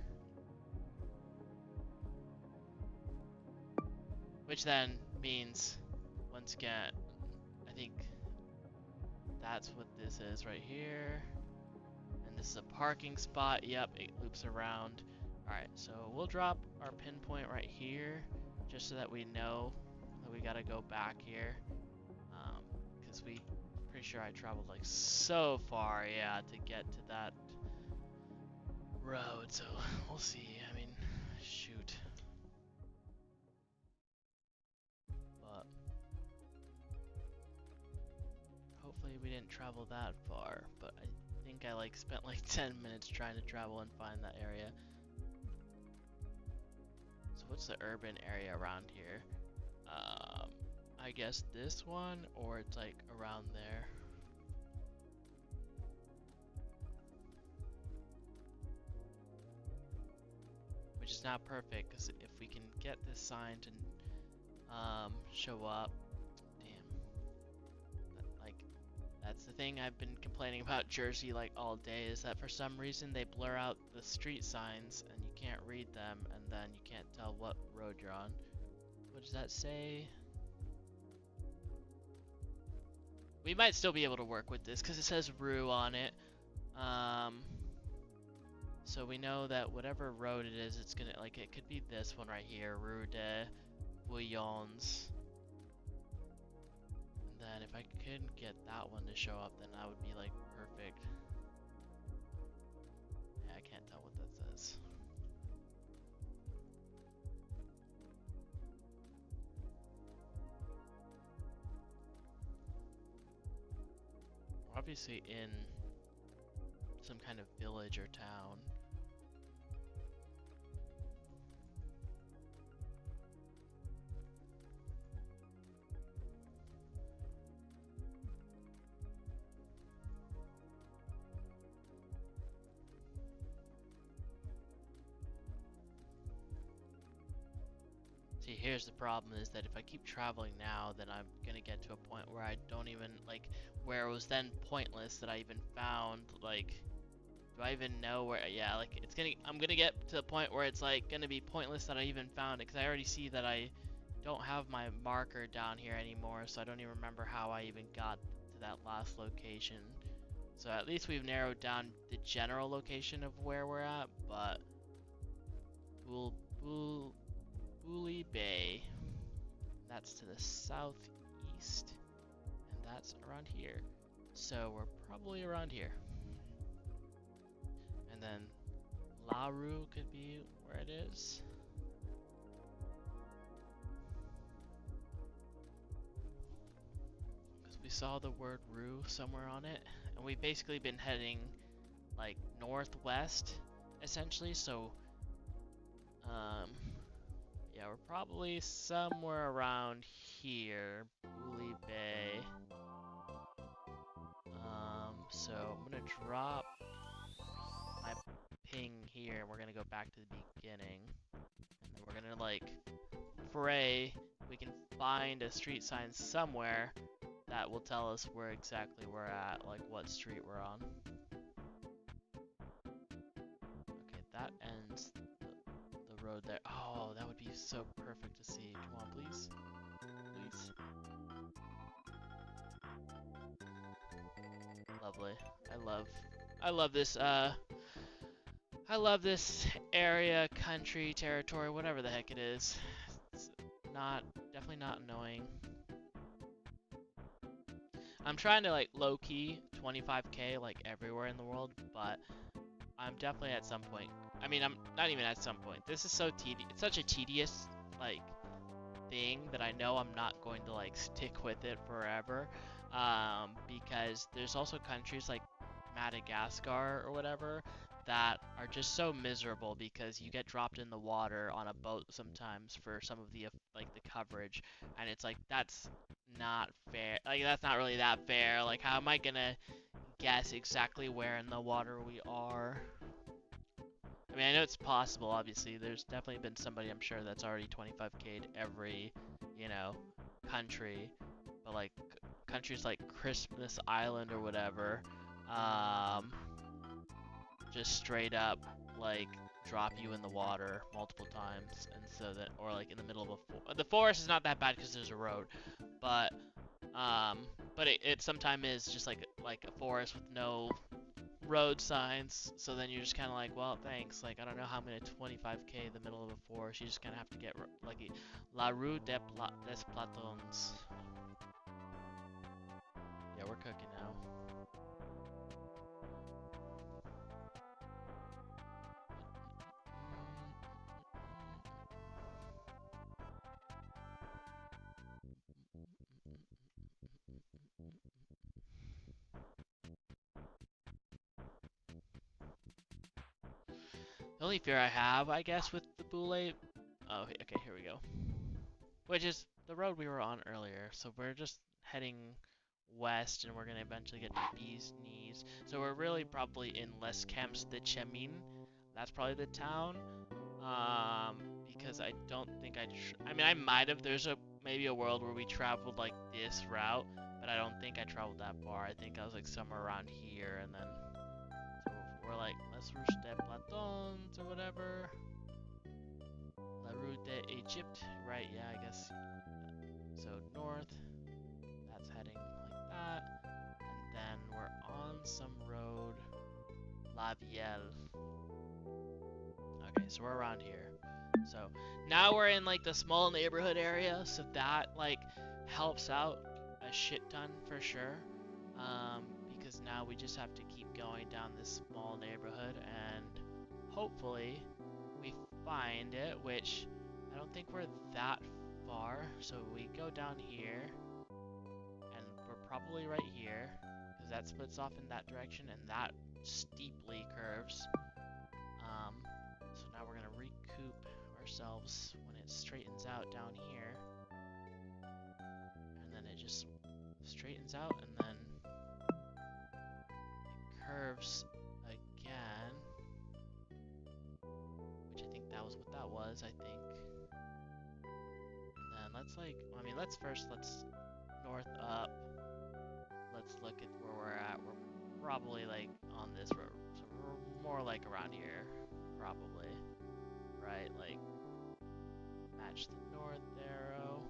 Which then means, once again, I think that's what this is right here. And this is a parking spot. Yep, it loops around. Alright, so we'll drop our pinpoint right here, just so that we know that we gotta go back here. Because pretty sure I traveled like so far, yeah, to get to that road. So we'll see. I mean, shoot. Hopefully we didn't travel that far, but I think I like spent like 10 minutes trying to travel and find that area. So what's the urban area around here? I guess this one, or it's like around there. Which is not perfect, because if we can get this sign to show up, that's the thing I've been complaining about Jersey like all day, is that for some reason they blur out the street signs and you can't read them, and then you can't tell what road you're on. What does that say? We might still be able to work with this because it says Rue on it. So we know that whatever road it is, it's gonna, like, it could be this one right here, Rue de Bouillons. Then if I could get that one to show up, then that would be like perfect. Yeah, I can't tell what that says. We're obviously in some kind of village or town. See, here's the problem is that if I keep traveling now, then I'm gonna get to a point where I don't even, like, where it was then pointless that I even found, like, do I even know where, yeah, like, I'm gonna get to the point where it's, like, gonna be pointless that I even found it, because I already see that I don't have my marker down here anymore, so I don't even remember how I even got to that last location. So at least we've narrowed down the general location of where we're at, but Bully Bay, that's to the southeast, and that's around here. So we're probably around here. And then La Rue could be where it is. Because we saw the word Rue somewhere on it, and we've basically been heading like northwest, essentially, so yeah, we're probably somewhere around here, Bully Bay. So I'm gonna drop my ping here, and we're gonna go back to the beginning, and then we're gonna like pray we can find a street sign somewhere that will tell us where exactly we're at, like what street we're on. Okay, that ends the road there. Oh, that would be so perfect to see. Come on, please. Please. Lovely. I love this area, country, territory, whatever the heck it is. It's definitely not annoying. I'm trying to like low-key 25k like everywhere in the world, but I'm definitely at some point. I mean, I'm not even at some point. This is so tedious. It's such a tedious like thing that I know I'm not going to like stick with it forever. Because there's also countries like Madagascar or whatever that are just so miserable because you get dropped in the water on a boat sometimes for some of the like the coverage, and it's like that's not fair. Like that's not really that fair. Like how am I gonna guess exactly where in the water we are? I mean, I know it's possible, obviously. There's definitely been somebody, I'm sure, that's already 25k'd every, you know, country. But, like, countries like Christmas Island or whatever, just straight up, like, drop you in the water multiple times. And so that, or, like, in the middle of a forest. The forest is not that bad because there's a road. But it sometimes is just, like a forest with no road signs, so then you're just kind of like, well, thanks, like, I don't know how I'm gonna 25k in the middle of a forest. You just kind of have to get lucky. La Rue des Platons. Yeah, we're cooking now. The only fear I have, I guess, with the Boule... Oh, okay, here we go. Which is the road we were on earlier. So we're just heading west, and we're going to eventually get to Bee's Knees. So we're really probably in Les Camps de Chemin. That's probably the town. Because I don't think I mean, I might have. There's maybe a world where we traveled like this route, but I don't think I traveled that far. I think I was like somewhere around here, and then we're like Les Rouges des Platons or whatever. La Rue d'Egypte, right? Yeah, I guess. So north, that's heading like that, and then we're on some road, La Vielle. Okay, so we're around here. So now we're in like the small neighborhood area, so that like helps out a shit ton for sure. Because now we just have to keep going down this small neighborhood, and hopefully we find it, which I don't think we're that far. So we go down here, and we're probably right here, because that splits off in that direction, and that steeply curves. So now we're gonna recoup ourselves when it straightens out down here, and then it just straightens out, and then it curves again, which I think that was what that was, I think. let's like, I mean, let's north up. Let's look at where we're at. We're probably like on this road, so we're more like around here, probably, right? Like, match the north arrow.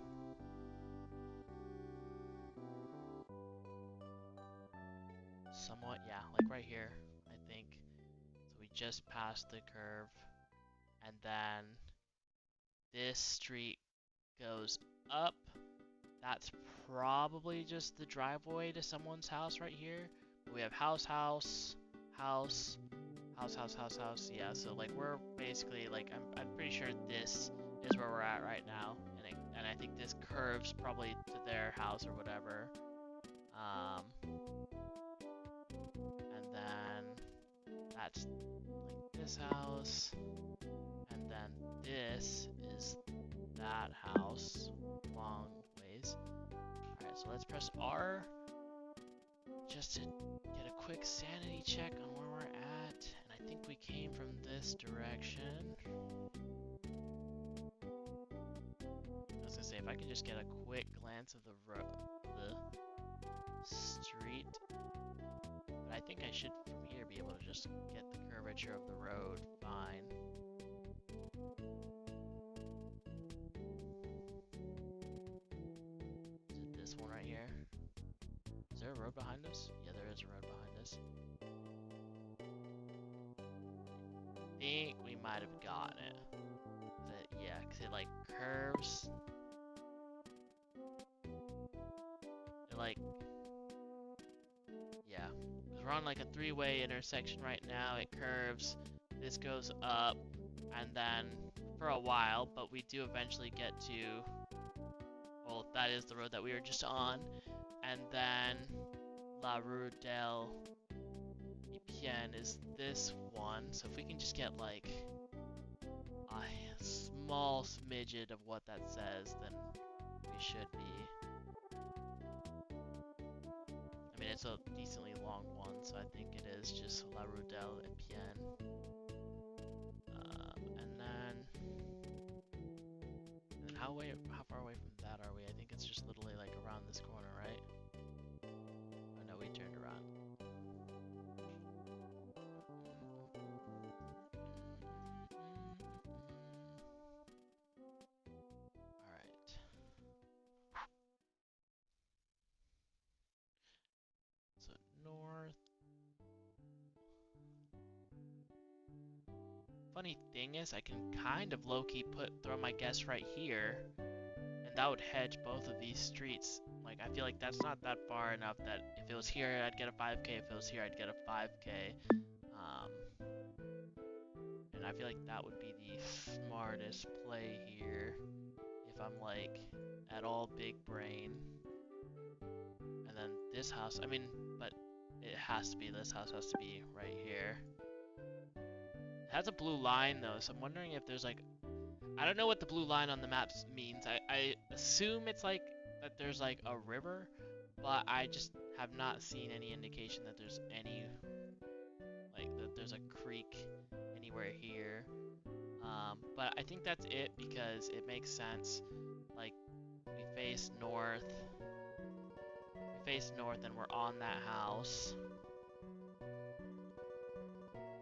Somewhat, yeah, like right here, I think. So we just passed the curve, and then this street goes up. That's probably just the driveway to someone's house right here. But we have house, house, house, house, house, house, house. Yeah, so like we're basically like I'm pretty sure this is where we're at right now, and I think this curves probably to their house or whatever. And then that's like this house, and then this is that house, long ways. Alright, so let's press R just to get a quick sanity check on where we're at. And I think we came from this direction. I was gonna say, if I can just get a quick glance of the street. But I think I should, from here, be able to just get the curvature of the road fine. Is it this one right here? Is there a road behind us? Yeah, there is a road behind us. I think we might have gotten it. Yeah, because it like curves. It like, yeah. Because we're on like a three-way intersection right now. It curves. This goes up, and then for a while, but we do eventually get to, well, that is the road that we were just on, and then La Rue del Epien is this one. So if we can just get like a small smidget of what that says, then we should be. I mean, it's a decently long one, so I think it is just La Rue del Epien. And then how far away from that are we? I think it's just literally like around this corner, right? Oh no, we turned around. Alright. So north. Funny thing is, I can kind of low-key throw my guess right here, and that would hedge both of these streets. Like, I feel like that's not that far enough that if it was here, I'd get a 5k. If it was here, I'd get a 5k. And I feel like that would be the smartest play here if I'm like at all big brain. And then this house, I mean, but it has to be, this house has to be right here. It has a blue line though, so I'm wondering if there's like, I don't know what the blue line on the maps means. I assume it's like that there's like a river, but I just have not seen any indication that there's any, like that there's a creek anywhere here. But I think that's it because it makes sense. Like, we face north and we're on that house.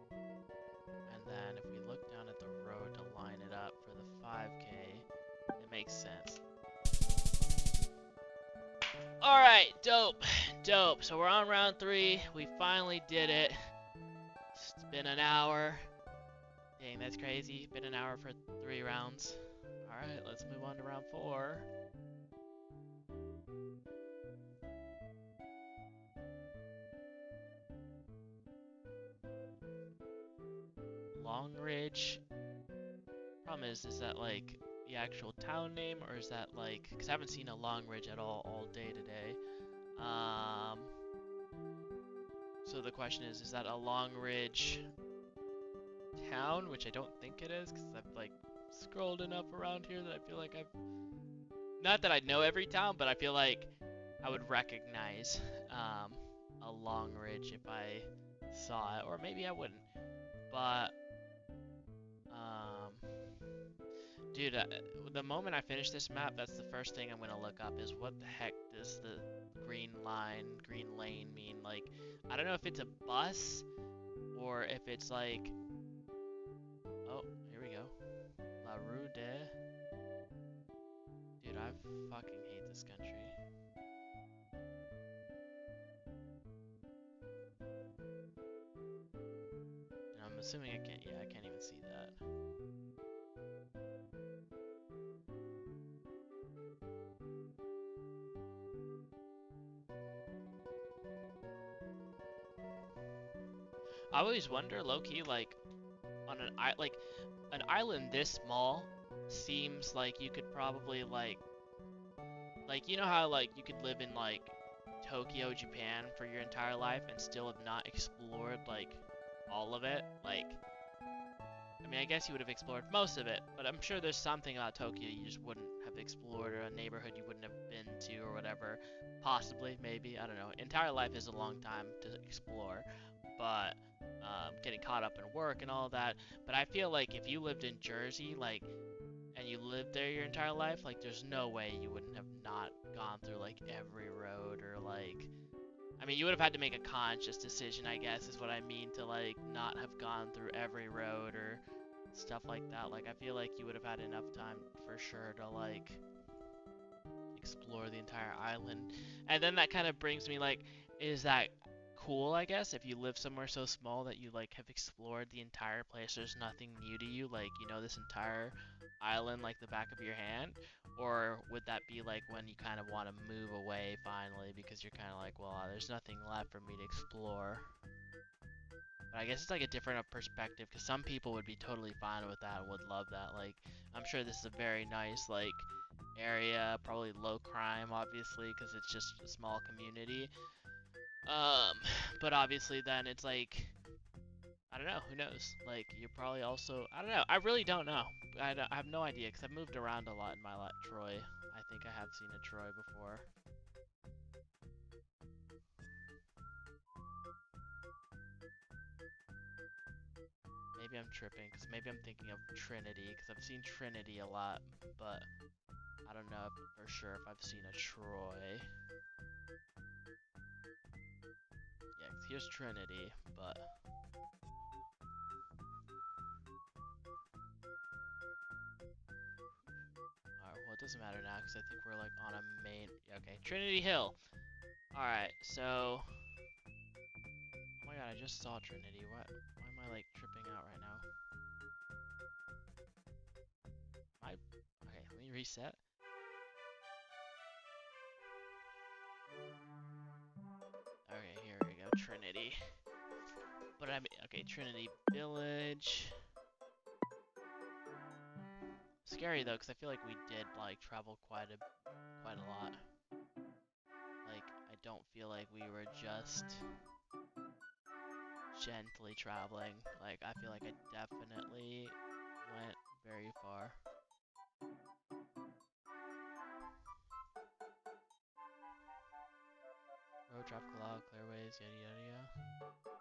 And then if we look down at the road to line it up for the 5k, it makes sense. Alright, dope. So we're on round 3. We finally did it. It's been an hour. Dang, that's crazy. Been an hour for 3 rounds. Alright, let's move on to round 4. Long Ridge. Problem is that like the actual town name, or is that like, because I haven't seen a Long Ridge at all day today. So the question is that a Long Ridge town, which I don't think it is, because I've like scrolled enough around here that I feel like I've, not that I know every town, but I feel like I would recognize a Long Ridge if I saw it, or maybe I wouldn't. But Dude, the moment I finish this map, that's the first thing I'm gonna look up is what the heck does the green line, green lane mean? Like, I don't know if it's a bus or if it's like, oh, here we go. La Rue de... Dude, I fucking hate this country. And I'm assuming I can't, yeah, I can't even see that. I always wonder, low-key, like, on an island this small seems like you could probably, like, you know how, like, you could live in, like, Tokyo, Japan for your entire life and still have not explored, like, all of it? Like, I mean, I guess you would have explored most of it, but I'm sure there's something about Tokyo you just wouldn't have explored, or a neighborhood you wouldn't have been to, or whatever. Possibly, maybe, I don't know. Entire life is a long time to explore, but getting caught up in work and all that. But I feel like if you lived in Jersey, like, and you lived there your entire life, like, there's no way you wouldn't have not gone through, like, every road, or, like, I mean, you would have had to make a conscious decision, I guess, is what I mean, to, like, not have gone through every road, or stuff like that. Like, I feel like you would have had enough time, for sure, to, like, explore the entire island. And then that kind of brings me, like, is that cool, I guess, if you live somewhere so small that you, like, have explored the entire place, there's nothing new to you, like, you know, this entire island like the back of your hand? Or would that be like when you kind of want to move away finally because you're kind of like, well, there's nothing left for me to explore? But I guess it's like a different perspective, because some people would be totally fine with that and would love that. Like, I'm sure this is a very nice, like, area, probably low crime, obviously, because it's just a small community. But obviously then it's like, I don't know, who knows? Like, you're probably also, I don't know, I really don't know. I have no idea, because I've moved around a lot in my life. Troy, I think I have seen a Troy before. Maybe I'm tripping, because maybe I'm thinking of Trinity, because I've seen Trinity a lot, but I don't know for sure if I've seen a Troy. Yeah, 'cause here's Trinity, but... Alright, well, it doesn't matter now, because I think we're, like, on a main... Okay, Trinity Hill! Alright, so... Oh my god, I just saw Trinity. Why am I, like, tripping out right now? Okay, let me reset. Okay, here we go, Trinity. But I mean, okay, Trinity Village. Scary though, because I feel like we did, like, travel quite a lot. Like, I don't feel like we were just gently traveling. Like, I feel like I definitely went very far. Road traffic law, clearways, yada yada yada.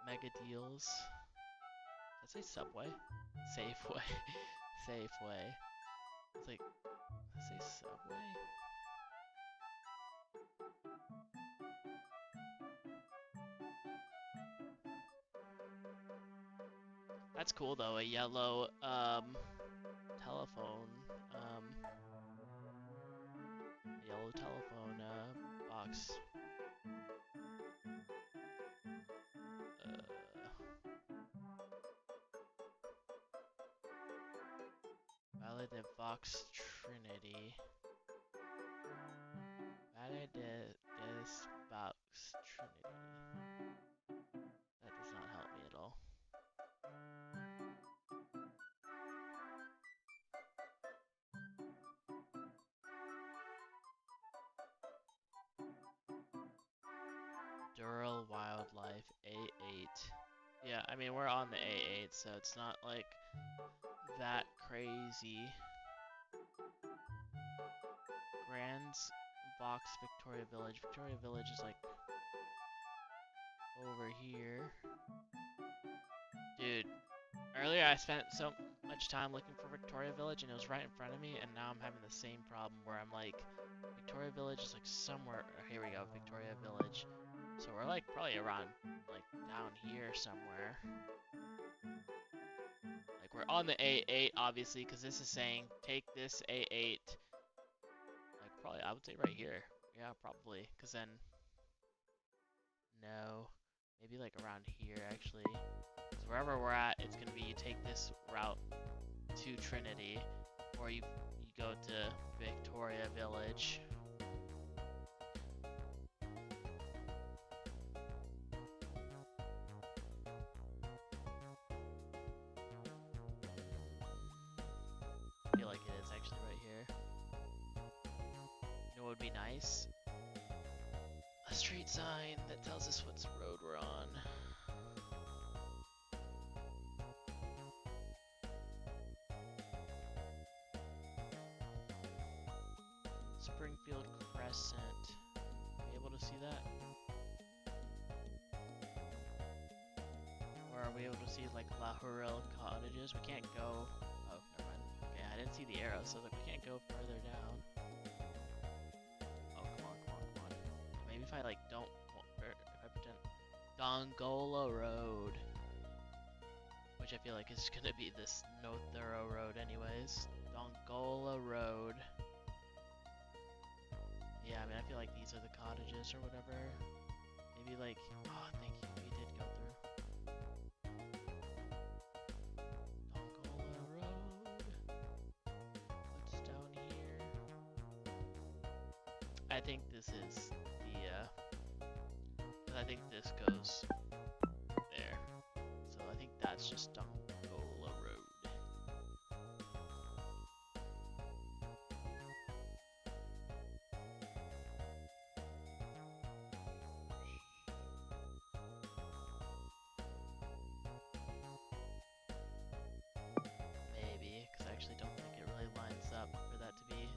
Mega deals. Did I say Subway? Safeway. Safeway. It's like, did I say Subway? That's cool though, a yellow telephone yellow telephone box. Vallée de Vox Trinity. Vallée de Vox Trinity. That does not help me at all. Dural Wildlife A8. Yeah, I mean, we're on the A8, so it's not like that crazy. Grand's Vox Victoria Village. Victoria Village is like over here. Dude, earlier I spent so much time looking for Victoria Village and it was right in front of me, and now I'm having the same problem where I'm like, Victoria Village is like somewhere. Here we go, Victoria Village. So we're like probably around like down here somewhere. Like we're on the A8 obviously, because this is saying take this A8. Like probably I would say right here. Yeah, probably, because then no, maybe like around here actually. So wherever we're at, it's gonna be you take this route to Trinity, or you go to Victoria Village. I feel like it is actually right here. You know what would be nice? A street sign that tells us what road we're on. Springfield Crescent. Are you able to see that? Or are we able to see like La Hurel cottages? We can't go. Oh, never mind. Okay, I didn't see the arrow, so like we can't go further down. Oh, come on, come on, come on. Maybe if I like don't, if I pretend Dongola Road, which I feel like is gonna be this no thorough road anyways. Dongola Road. Yeah, I mean, I feel like these are the cottages or whatever. Maybe like, oh, thank you, we did go through. Dongola Road. What's down here? I think this is the, I think this goes there. So I think that's just Dongola Road. Maybe, because I actually don't think it really lines up for that to be.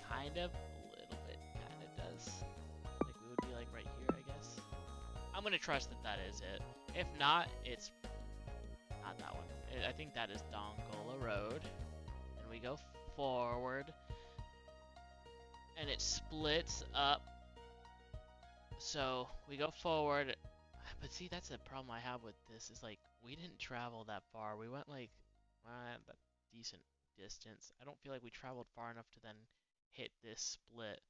Kind of, a little bit, kind of does. Like we would be like right here, I guess. I'm gonna trust that that is it. If not, it's not that one. I think that is Dongola Road. And we go forward. And it splits up. So we go forward. But see, that's the problem I have with this. Is like, we didn't travel that far. We went like, a decent distance. I don't feel like we traveled far enough to then hit this split.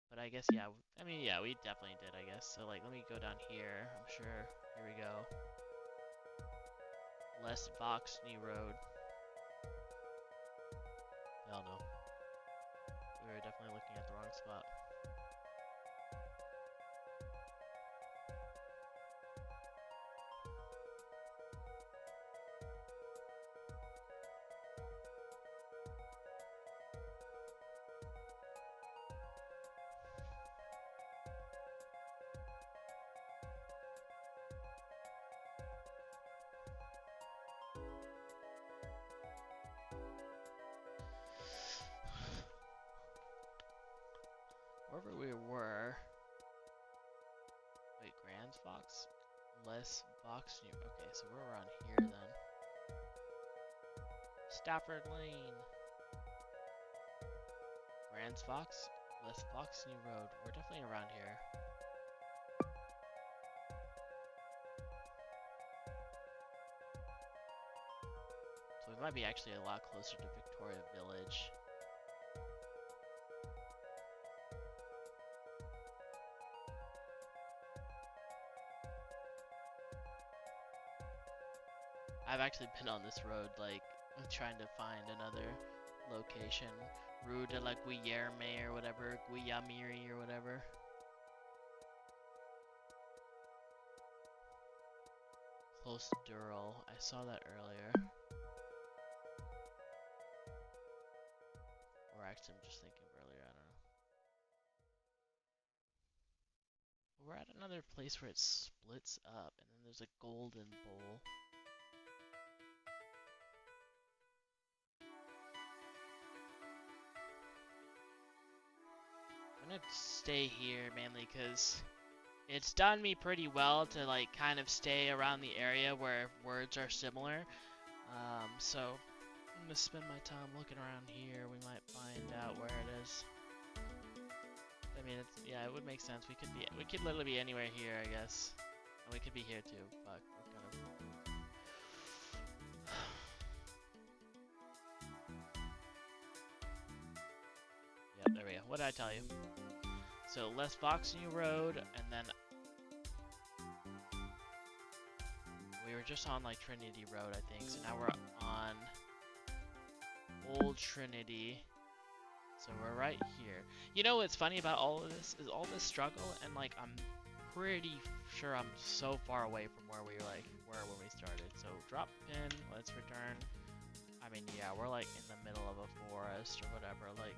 But I guess, yeah, I mean, yeah, we definitely did, I guess. So, like, let me go down here. I'm sure. Here we go. Les Voxney Road. Hell no. We were definitely looking at the wrong spot. Wherever we were. Wait, Grand's Fox? Les Voxney. Okay, so we're around here then. Stafford Lane. Grand's Fox? Les Voxney Road. We're definitely around here. So we might be actually a lot closer to Victoria Village. I've actually been on this road, like, trying to find another location. Rue de la Guillerme or whatever, Guillamiri or whatever. Close Durrell. I saw that earlier. Or actually, I'm just thinking of earlier, I don't know. We're at another place where it splits up, and then there's a golden bowl. I'm gonna stay here mainly because it's done me pretty well to like kind of stay around the area where words are similar. So I'm gonna spend my time looking around here. We might find out where it is. I mean, it's, yeah, it would make sense. We could literally be anywhere here, I guess. And we could be here too. Fuck, we're kind of. Yep, there we go. What did I tell you? So Les Foxnew Road, and then we were just on like Trinity Road, I think. So now we're on Old Trinity. So we're right here. You know what's funny about all of this is all this struggle, and like I'm pretty sure I'm so far away from where we were when we started. So drop pin, let's return. I mean, yeah, we're like in the middle of a forest or whatever, like.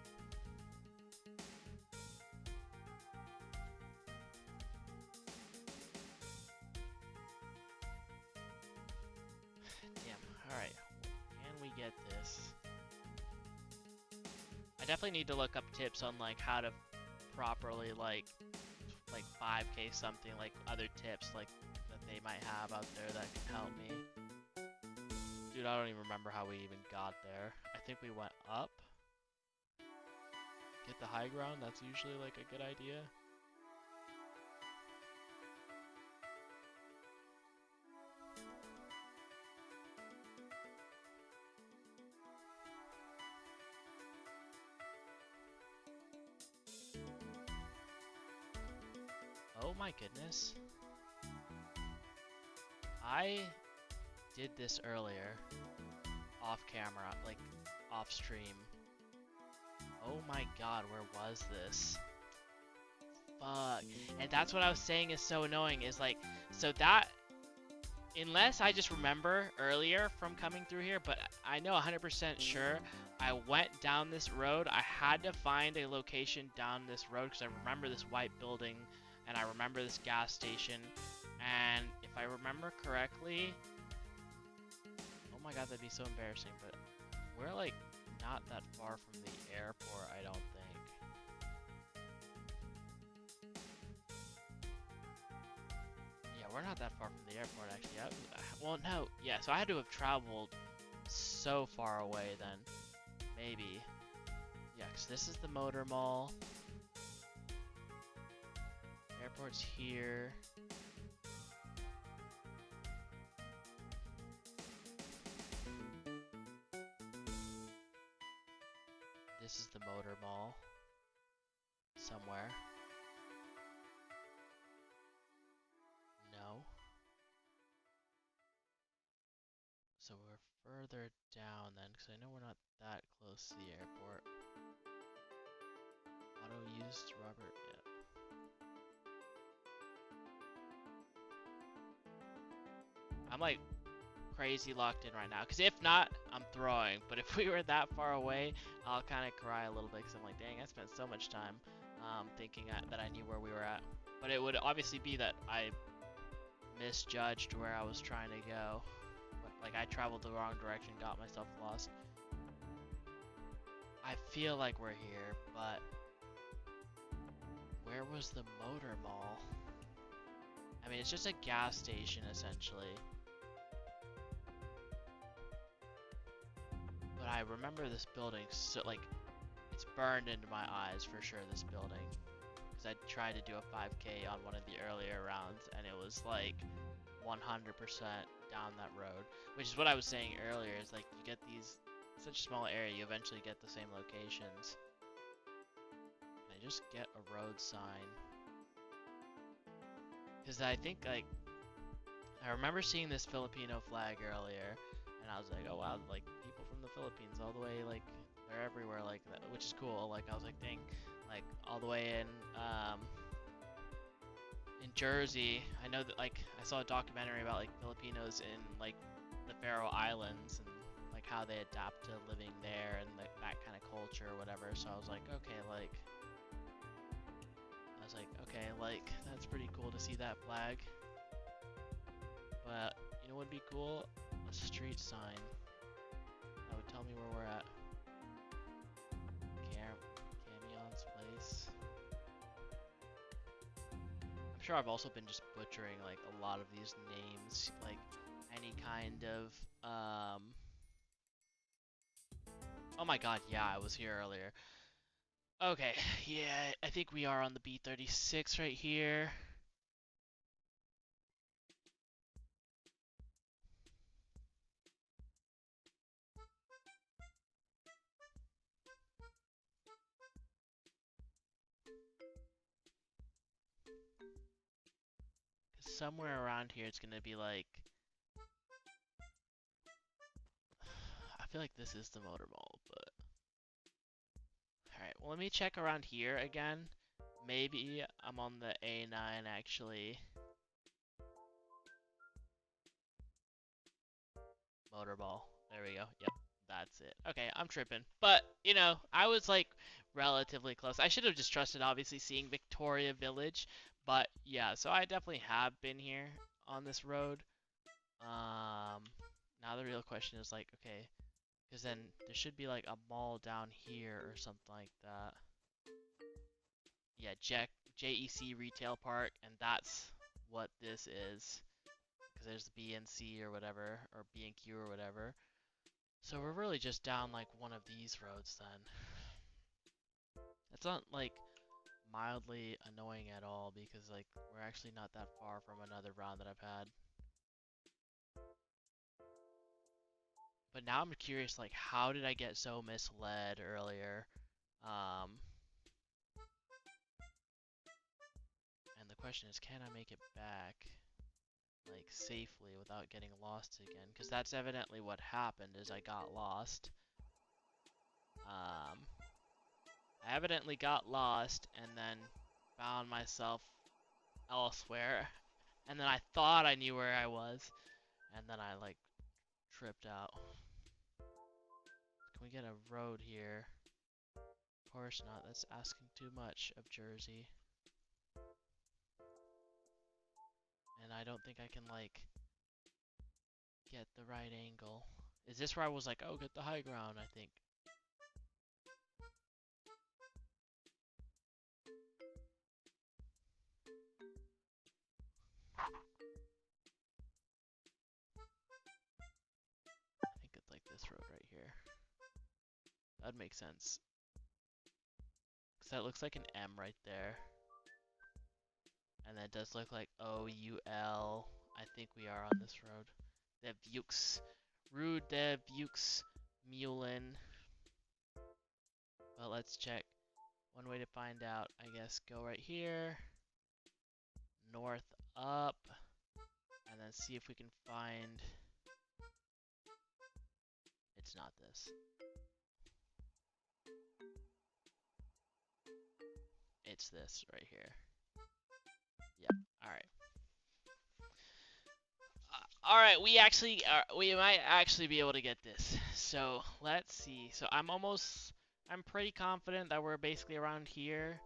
Damn, alright. Can we get this? I definitely need to look up tips on like how to properly like 5K something, like other tips like that they might have out there that can help me. Dude, I don't even remember how we even got there. I think we went up. Get the high ground, that's usually like a good idea. Oh my goodness. I did this earlier, off camera, like off stream. Oh my god, where was this? Fuck. And that's what I was saying is so annoying, is like, so that, unless I just remember earlier from coming through here, but I know 100% sure I went down this road. I had to find a location down this road because I remember this white building and I remember this gas station, and if I remember correctly, oh my god, that'd be so embarrassing, but we're like not that far from the airport, I don't think. Yeah, we're not that far from the airport actually. Well, no, yeah, so I had to have traveled so far away then, maybe. Yeah, because this is the motor mall. Airport's here. This is the motor mall. Somewhere. No. So we're further down then, because I know we're not that close to the airport. Auto used Robert, yeah. I'm like crazy locked in right now, because if not, I'm throwing. But if we were that far away, I'll kind of cry a little bit, because I'm like, dang, I spent so much time thinking that I knew where we were at. But it would obviously be that I misjudged where I was trying to go. But, like, I traveled the wrong direction, got myself lost. I feel like we're here, but where was the motor mall? I mean, it's just a gas station, essentially. But I remember this building, so, like, it's burned into my eyes for sure, this building. Because I tried to do a 5K on one of the earlier rounds, and it was, like, 100% down that road. Which is what I was saying earlier, is, like, you get these, such a small area, you eventually get the same locations. And I just get a road sign. Because I think, like, I remember seeing this Filipino flag earlier, and I was like, oh wow, like, people from the Philippines all the way, like, they're everywhere, like, that, which is cool. Like, I was like, dang, like, all the way in Jersey, I know that, like, I saw a documentary about, like, Filipinos in, like, the Faroe Islands, and, like, how they adapt to living there, and, like, that kind of culture or whatever, so I was like, okay, like, that's pretty cool to see that flag. But, you know what would be cool? A street sign. That would tell me where we're at. Camion's place. I'm I'm sure I've also been just butchering like a lot of these names, like any kind of oh my god, yeah, I was here earlier. Okay, yeah, I think we are on the B36 right here. Somewhere around here it's gonna be like I feel like this is the motor mall, but alright, well let me check around here again. Maybe I'm on the A9 actually. Motor ball. There we go. Yep, that's it. Okay, I'm tripping. But, you know, I was like relatively close. I should have just trusted obviously seeing Victoria Village. But yeah, so I definitely have been here on this road. Now the real question is like, okay, because then there should be like a mall down here or something like that. Yeah, JEC Retail Park, and that's what this is. Because there's the B and C or whatever, or B and Q or whatever. So we're really just down like one of these roads then. It's not like mildly annoying at all because like we're actually not that far from another round that I've had. But now I'm curious, like, how did I get so misled earlier? And the question is, can I make it back, like, safely without getting lost again? Because that's evidently what happened, is I got lost. I evidently got lost and then found myself elsewhere. And then I thought I knew where I was. And then I, like, tripped out. Can we get a road here? Of course not. That's asking too much of Jersey. And I don't think I can, like, get the right angle. Is this where I was like, oh, get the high ground, I think. I think it's like this road right here. That'd make sense. Because that looks like an M right there. And that does look like O-U-L. I think we are on this road. The Vukes. Rue de Vukes Mulin. Well, let's check. One way to find out, I guess, go right here. North up. And then see if we can find... It's not this. It's this right here. Yep. Alright. Alright, we might actually be able to get this. So, let's see. So, I'm pretty confident that we're basically around here.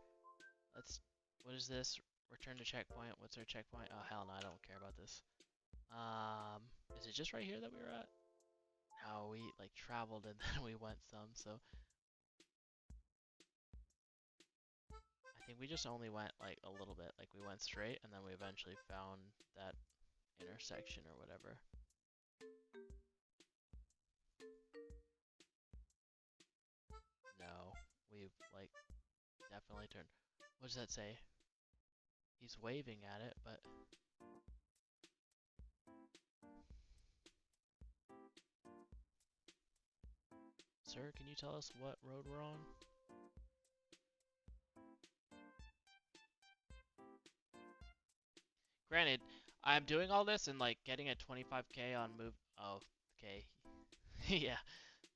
What is this? Return to checkpoint. What's our checkpoint? Oh, hell no, I don't care about this. Is it just right here that we were at? No, we, like, traveled and then we went some, so. I think we just only went, like, a little bit. Like, we went straight and then we eventually found that intersection or whatever. No, we've like definitely turned. What does that say? He's waving at it, but sir, can you tell us what road we're on? Granted, I'm doing all this and like getting a 25k on move. Oh, okay. Yeah,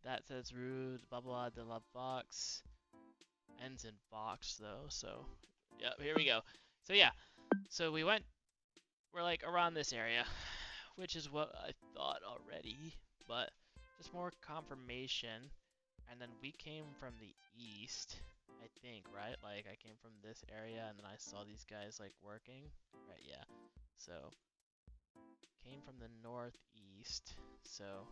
that says rude, blah blah, de la box. Ends in box though, so yeah, here we go. So yeah, so we're like around this area, which is what I thought already, but just more confirmation. And then we came from the east, I think, right? Like I came from this area and then I saw these guys like working. Right, yeah. So came from the northeast. So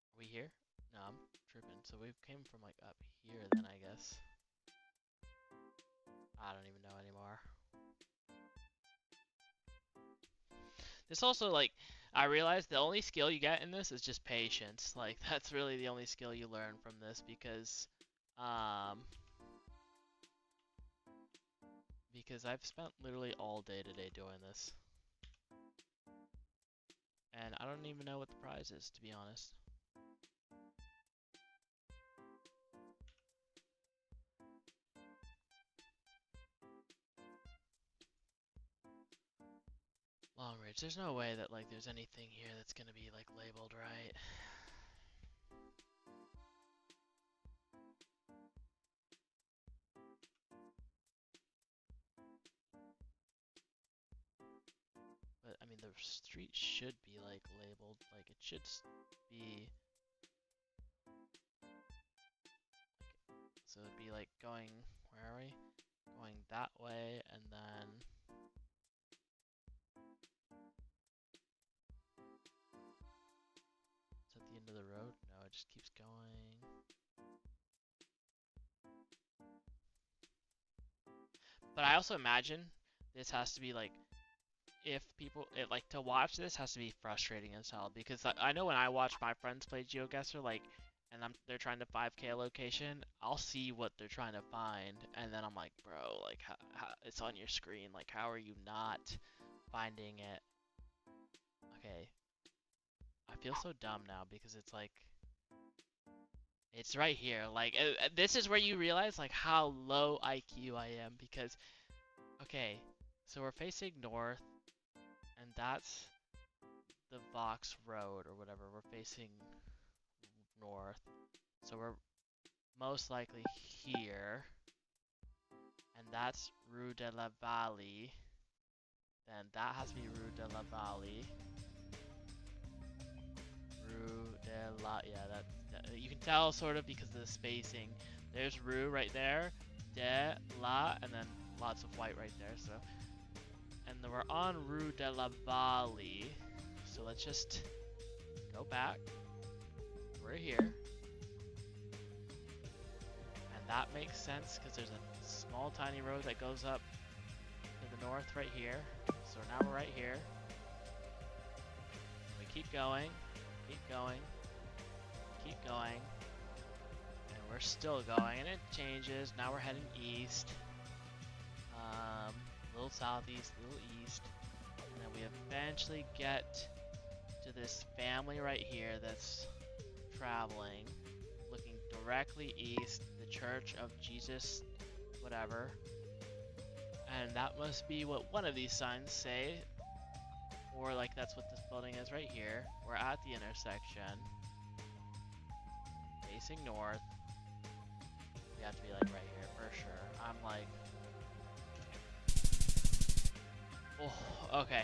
are we here? No, I'm tripping. So we came from like up here then, I guess. I don't even know anymore. This also, like, I realized the only skill you get in this is just patience. Like, that's really the only skill you learn from this because I've spent literally all day today doing this. And I don't even know what the prize is, to be honest. Long Ridge. There's no way that, like, there's anything here that's gonna be, like, labeled right. But, I mean, the street should be, like, labeled. Like, it should be... So it'd be, like, going... Where are we? Going that way, and then... Is that the end of the road? No, it just keeps going. But I also imagine this has to be, like... If people, like, to watch this has to be frustrating as hell, because I know when I watch my friends play GeoGuessr, like, and they're trying to 5K a location, I'll see what they're trying to find, and then I'm like, bro, like, how, it's on your screen, like, how are you not finding it? Okay, I feel so dumb now, because it's like, it's right here, like, this is where you realize, like, how low IQ I am, because, okay, so we're facing north, and that's the Vox Road or whatever. We're facing north. So we're most likely here. And that's Rue de la Vallée. Then that has to be Rue de la Vallée. Rue de la... Yeah, that you can tell sort of because of the spacing. There's Rue right there. De la, and then lots of white right there. So, and then we're on Rue de la Vallée. So let's just go back. We're here. And that makes sense because there's a small tiny road that goes up to the north right here. So now we're right here. We keep going, keep going, keep going. And we're still going, and it changes. Now we're heading east. A little southeast, a little east. And then we eventually get to this family right here that's traveling, looking directly east, the Church of Jesus, whatever. And that must be what one of these signs say, or like that's what this building is right here. We're at the intersection, facing north. We have to be like right here for sure. I'm like, oh, okay.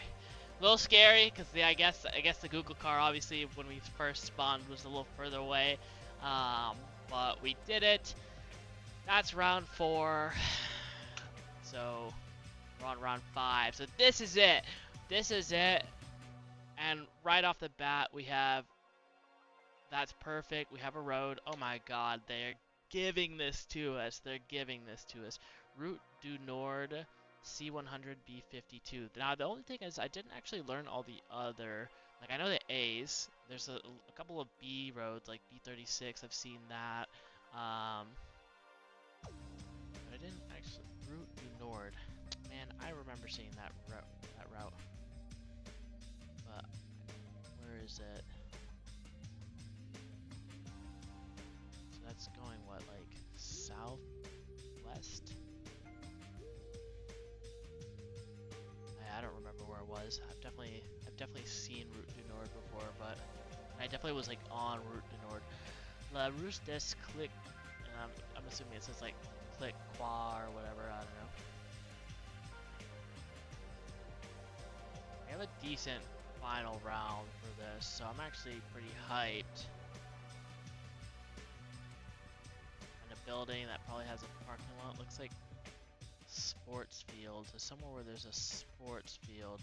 A little scary because I guess the Google car obviously when we first spawned was a little further away, but we did it. That's round 4, so we're on round 5. So this is it. This is it. And right off the bat we have, that's perfect. We have a road. Oh my God, they're giving this to us. They're giving this to us. Route du Nord. C100B52. Now the only thing is I didn't actually learn all the other, like I know the A's, there's a couple of B roads like B36, I've seen that, but I didn't actually, Route du Nord, man I remember seeing that route, but where is it? So that's going what, like southwest? I don't remember where it was. I've definitely seen Route du Nord before, but I definitely was like on Route du Nord. La Rue des Clic, I'm assuming it says like Clic Qua or whatever. I don't know. We have a decent final round for this, so I'm actually pretty hyped. And a building that probably has a parking lot. Looks like sports field, so somewhere where there's a sports field.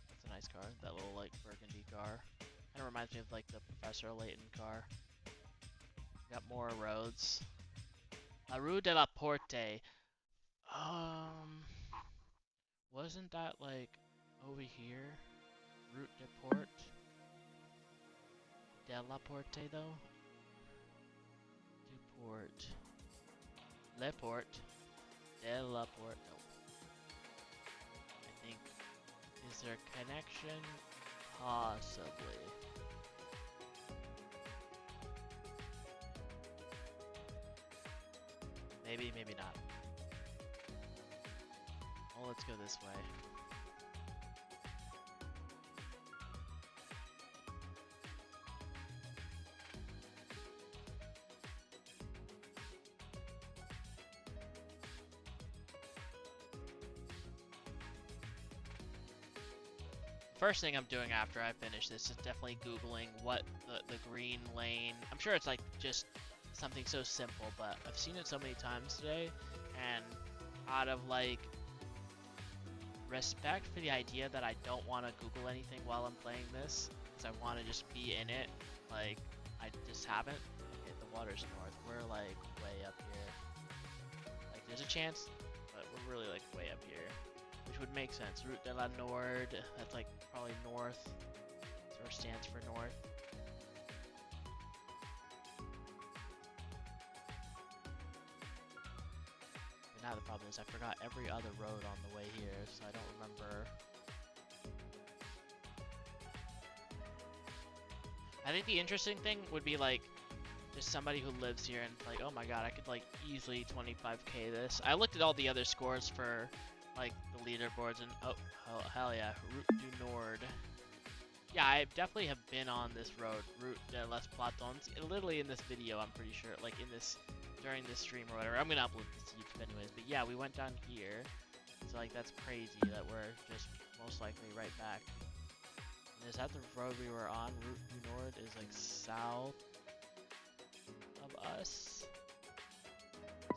That's a nice car, that little like burgundy car. Kind of reminds me of like the Professor Layton car. Got more roads. La Rue de la Porte. Wasn't that like over here? Route de Port? De la Porte though? Du Port. Le Port. De la Port. No. I think. Is there a connection? Possibly. Maybe, maybe not. Oh, let's go this way. First thing I'm doing after I finish this is definitely Googling what the green lane. I'm sure it's like just something so simple, but I've seen it so many times today, and out of like respect for the idea that I don't want to Google anything while I'm playing this, because I want to just be in it, like I just haven't. Okay, the water's north. We're like way up here. Like there's a chance, but we're really like way up here, which would make sense. Route de la Nord. That's like probably north. Or stands for north. But now the problem is I forgot every other road on the way here, so I don't remember. I think the interesting thing would be like just somebody who lives here and like, oh my god, I could like easily 25k this. I looked at all the other scores for like the leaderboards and oh hell yeah, Route du Nord. Yeah, I definitely have been on this road, Route de les Platons, literally in this video, I'm pretty sure, like in this, during this stream or whatever. I'm gonna upload this to YouTube anyways, but yeah, we went down here, so like that's crazy that we're just most likely right back. And is that the road we were on? Route du Nord is like south of us.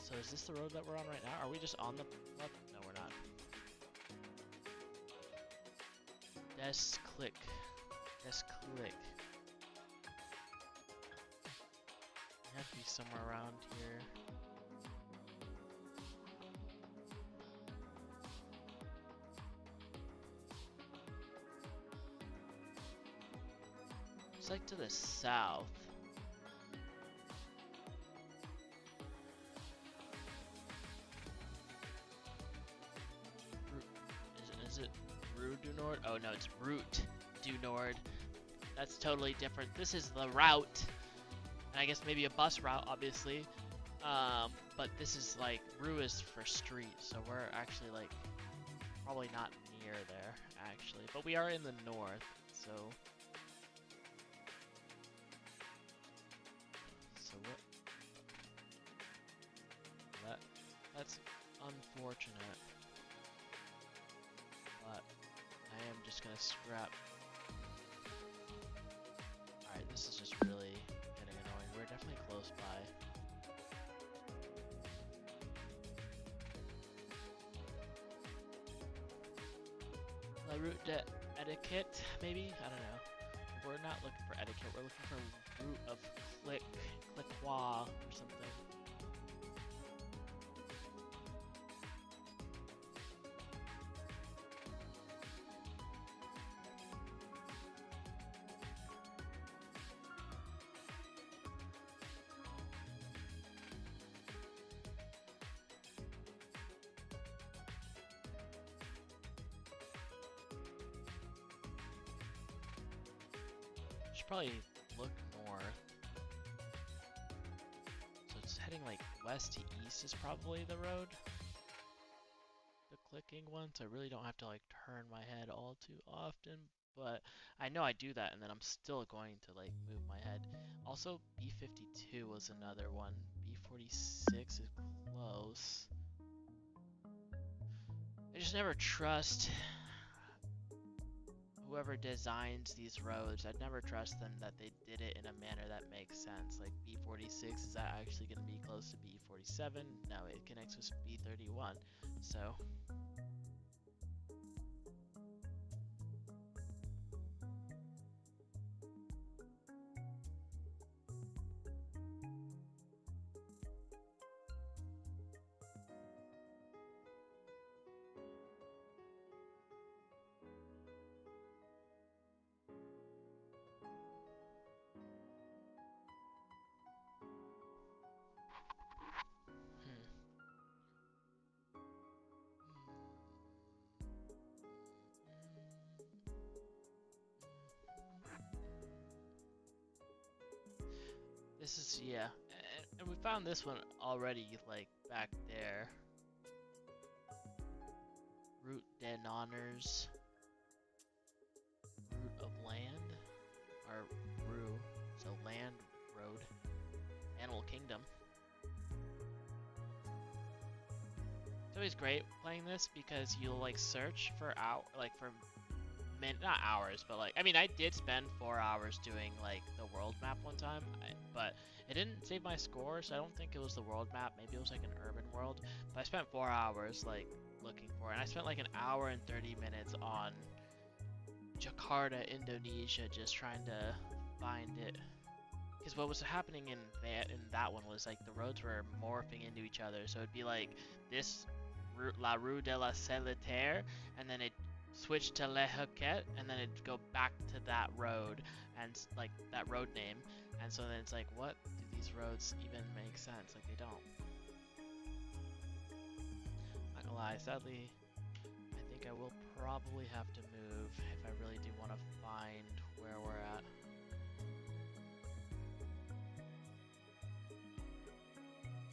So is this the road that we're on right now? Are we just on the, what? No, we're not. Des click. Just click. You have to be somewhere around here. It's like to the south. Is it Rue du Nord? Oh no, it's Route du Nord. That's totally different. This is the route, and I guess maybe a bus route, obviously. But this is like Rue is for street, so we're actually like probably not near there actually, but we are in the north, so. So what? That's unfortunate, but I am just gonna scrap. Alright, this is just really getting annoying. We're definitely close by. La route de etiquette, maybe? I don't know. We're not looking for etiquette, we're looking for route of cliquois or something. Probably look north. So it's heading like west to east is probably the road. The clicking one, so I really don't have to like turn my head all too often, but I know I do that and then I'm still going to like move my head. Also, B52 was another one. B46 is close. I just never trust whoever designs these roads. I'd never trust them that they did it in a manner that makes sense. Like B46, is that actually going to be close to B47? No, it connects with B31. So This is, yeah. And we found this one already, like, back there. Route den honors. Route of land. Or Rue. So land road. Animal Kingdom. It's always great playing this because you'll like search for not hours, but like, I mean, I did spend 4 hours doing like the world map one time, but it didn't save my score, so I don't think it was the world map. Maybe it was like an urban world, but I spent 4 hours like looking for it, and I spent like an hour and 30 minutes on Jakarta, Indonesia, just trying to find it. Because what was happening in that one was like the roads were morphing into each other, so it'd be like this La Rue de la Solitaire, and then it switch to Le Hoquet, and then it'd go back to that road, and like that road name, and so then it's like, what do these roads even make sense? Like, they don't. Not gonna lie, sadly, I think I will probably have to move if I really do want to find where we're at.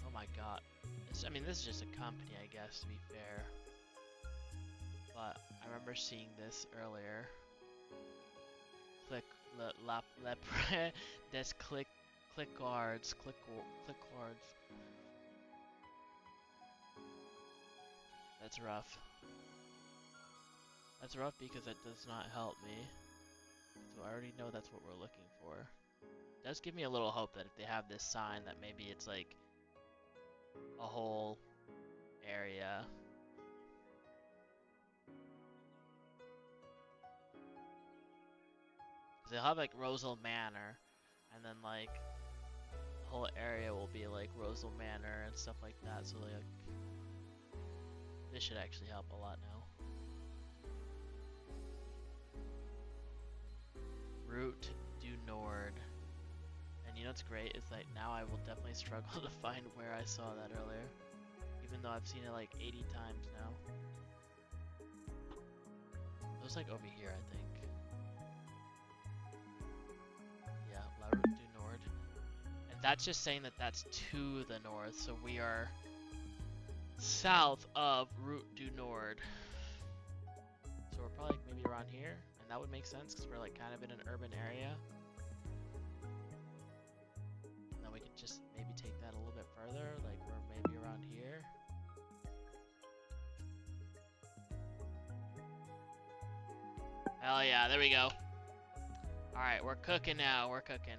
Oh my god. I mean, this is just a company, I guess, to be fair. But I remember seeing this earlier. Click le près des clickards. That's rough. That's rough because that does not help me. So I already know that's what we're looking for. It does give me a little hope that if they have this sign that maybe it's like a whole area. They'll have like Rosal Manor, and then like the whole area will be like Rosal Manor and stuff like that. So like, this should actually help a lot now. Route du Nord, and you know what's great is like now I will definitely struggle to find where I saw that earlier, even though I've seen it like 80 times now. It was like over here, I think. La Route du Nord, and that's just saying that that's to the north, so we are south of Route du Nord, so we're probably like maybe around here, and that would make sense because we're like kind of in an urban area, and then we could just maybe take that a little bit further, like we're maybe around here. Hell yeah, there we go. Alright, we're cooking now, we're cooking.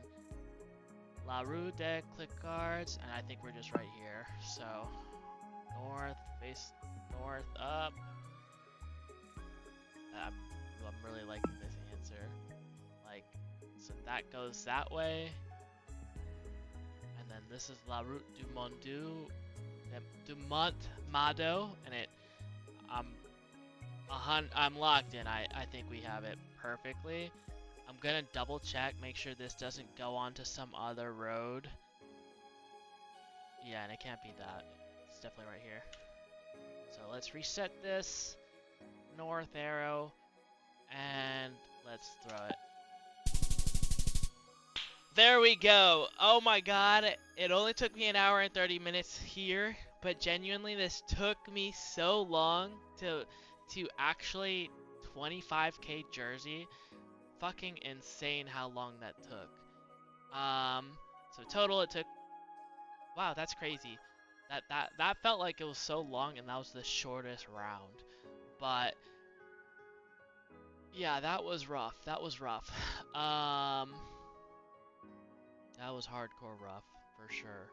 La Rue des Clickards, and I think we're just right here. So, north, face north, up. I'm really liking this answer. Like, so that goes that way. And then this is La Route du Mont Mado, and I'm locked in. I think we have it perfectly. I'm gonna double check, make sure this doesn't go onto some other road. Yeah, and it can't be that. It's definitely right here. So let's reset this. North arrow. And let's throw it. There we go. Oh my god. It only took me an hour and 30 minutes here. But genuinely, this took me so long to actually 25k Jersey. Fucking insane how long that took. So total it took, wow, that's crazy. That felt like it was so long, and that was the shortest round. But yeah, that was rough. That was rough. That was hardcore rough for sure.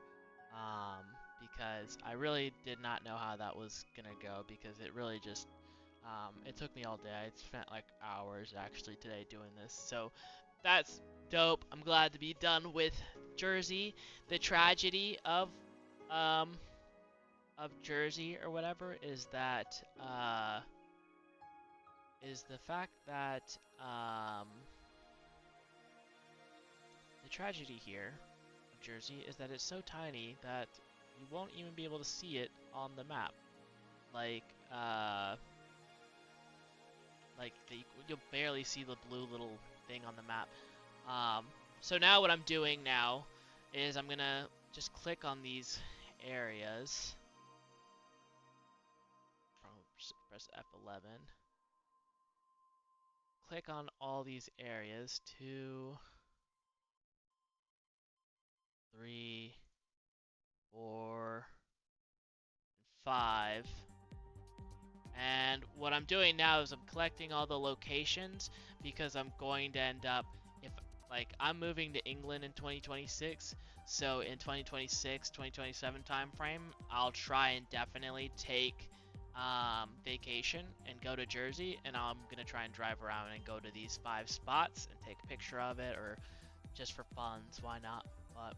Because I really did not know how that was gonna go, because it really just it took me all day. I spent like hours actually today doing this, so that's dope. I'm glad to be done with Jersey. The tragedy of Jersey or whatever is that is the fact that the tragedy here of Jersey is that it's so tiny that you won't even be able to see it on the map. Like you'll barely see the blue little thing on the map. So now what I'm doing now is I'm gonna just click on these areas. Press F11. Click on all these areas. 2, 3, 4, 5. And what I'm doing now is I'm collecting all the locations because I'm going to end up, if like I'm moving to England in 2026, so in 2026, 2027 time frame, I'll try and definitely take vacation and go to Jersey, and I'm gonna try and drive around and go to these 5 spots and take a picture of it, or just for funds, why not? But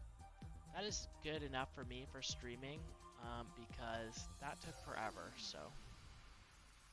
that is good enough for me for streaming, because that took forever, so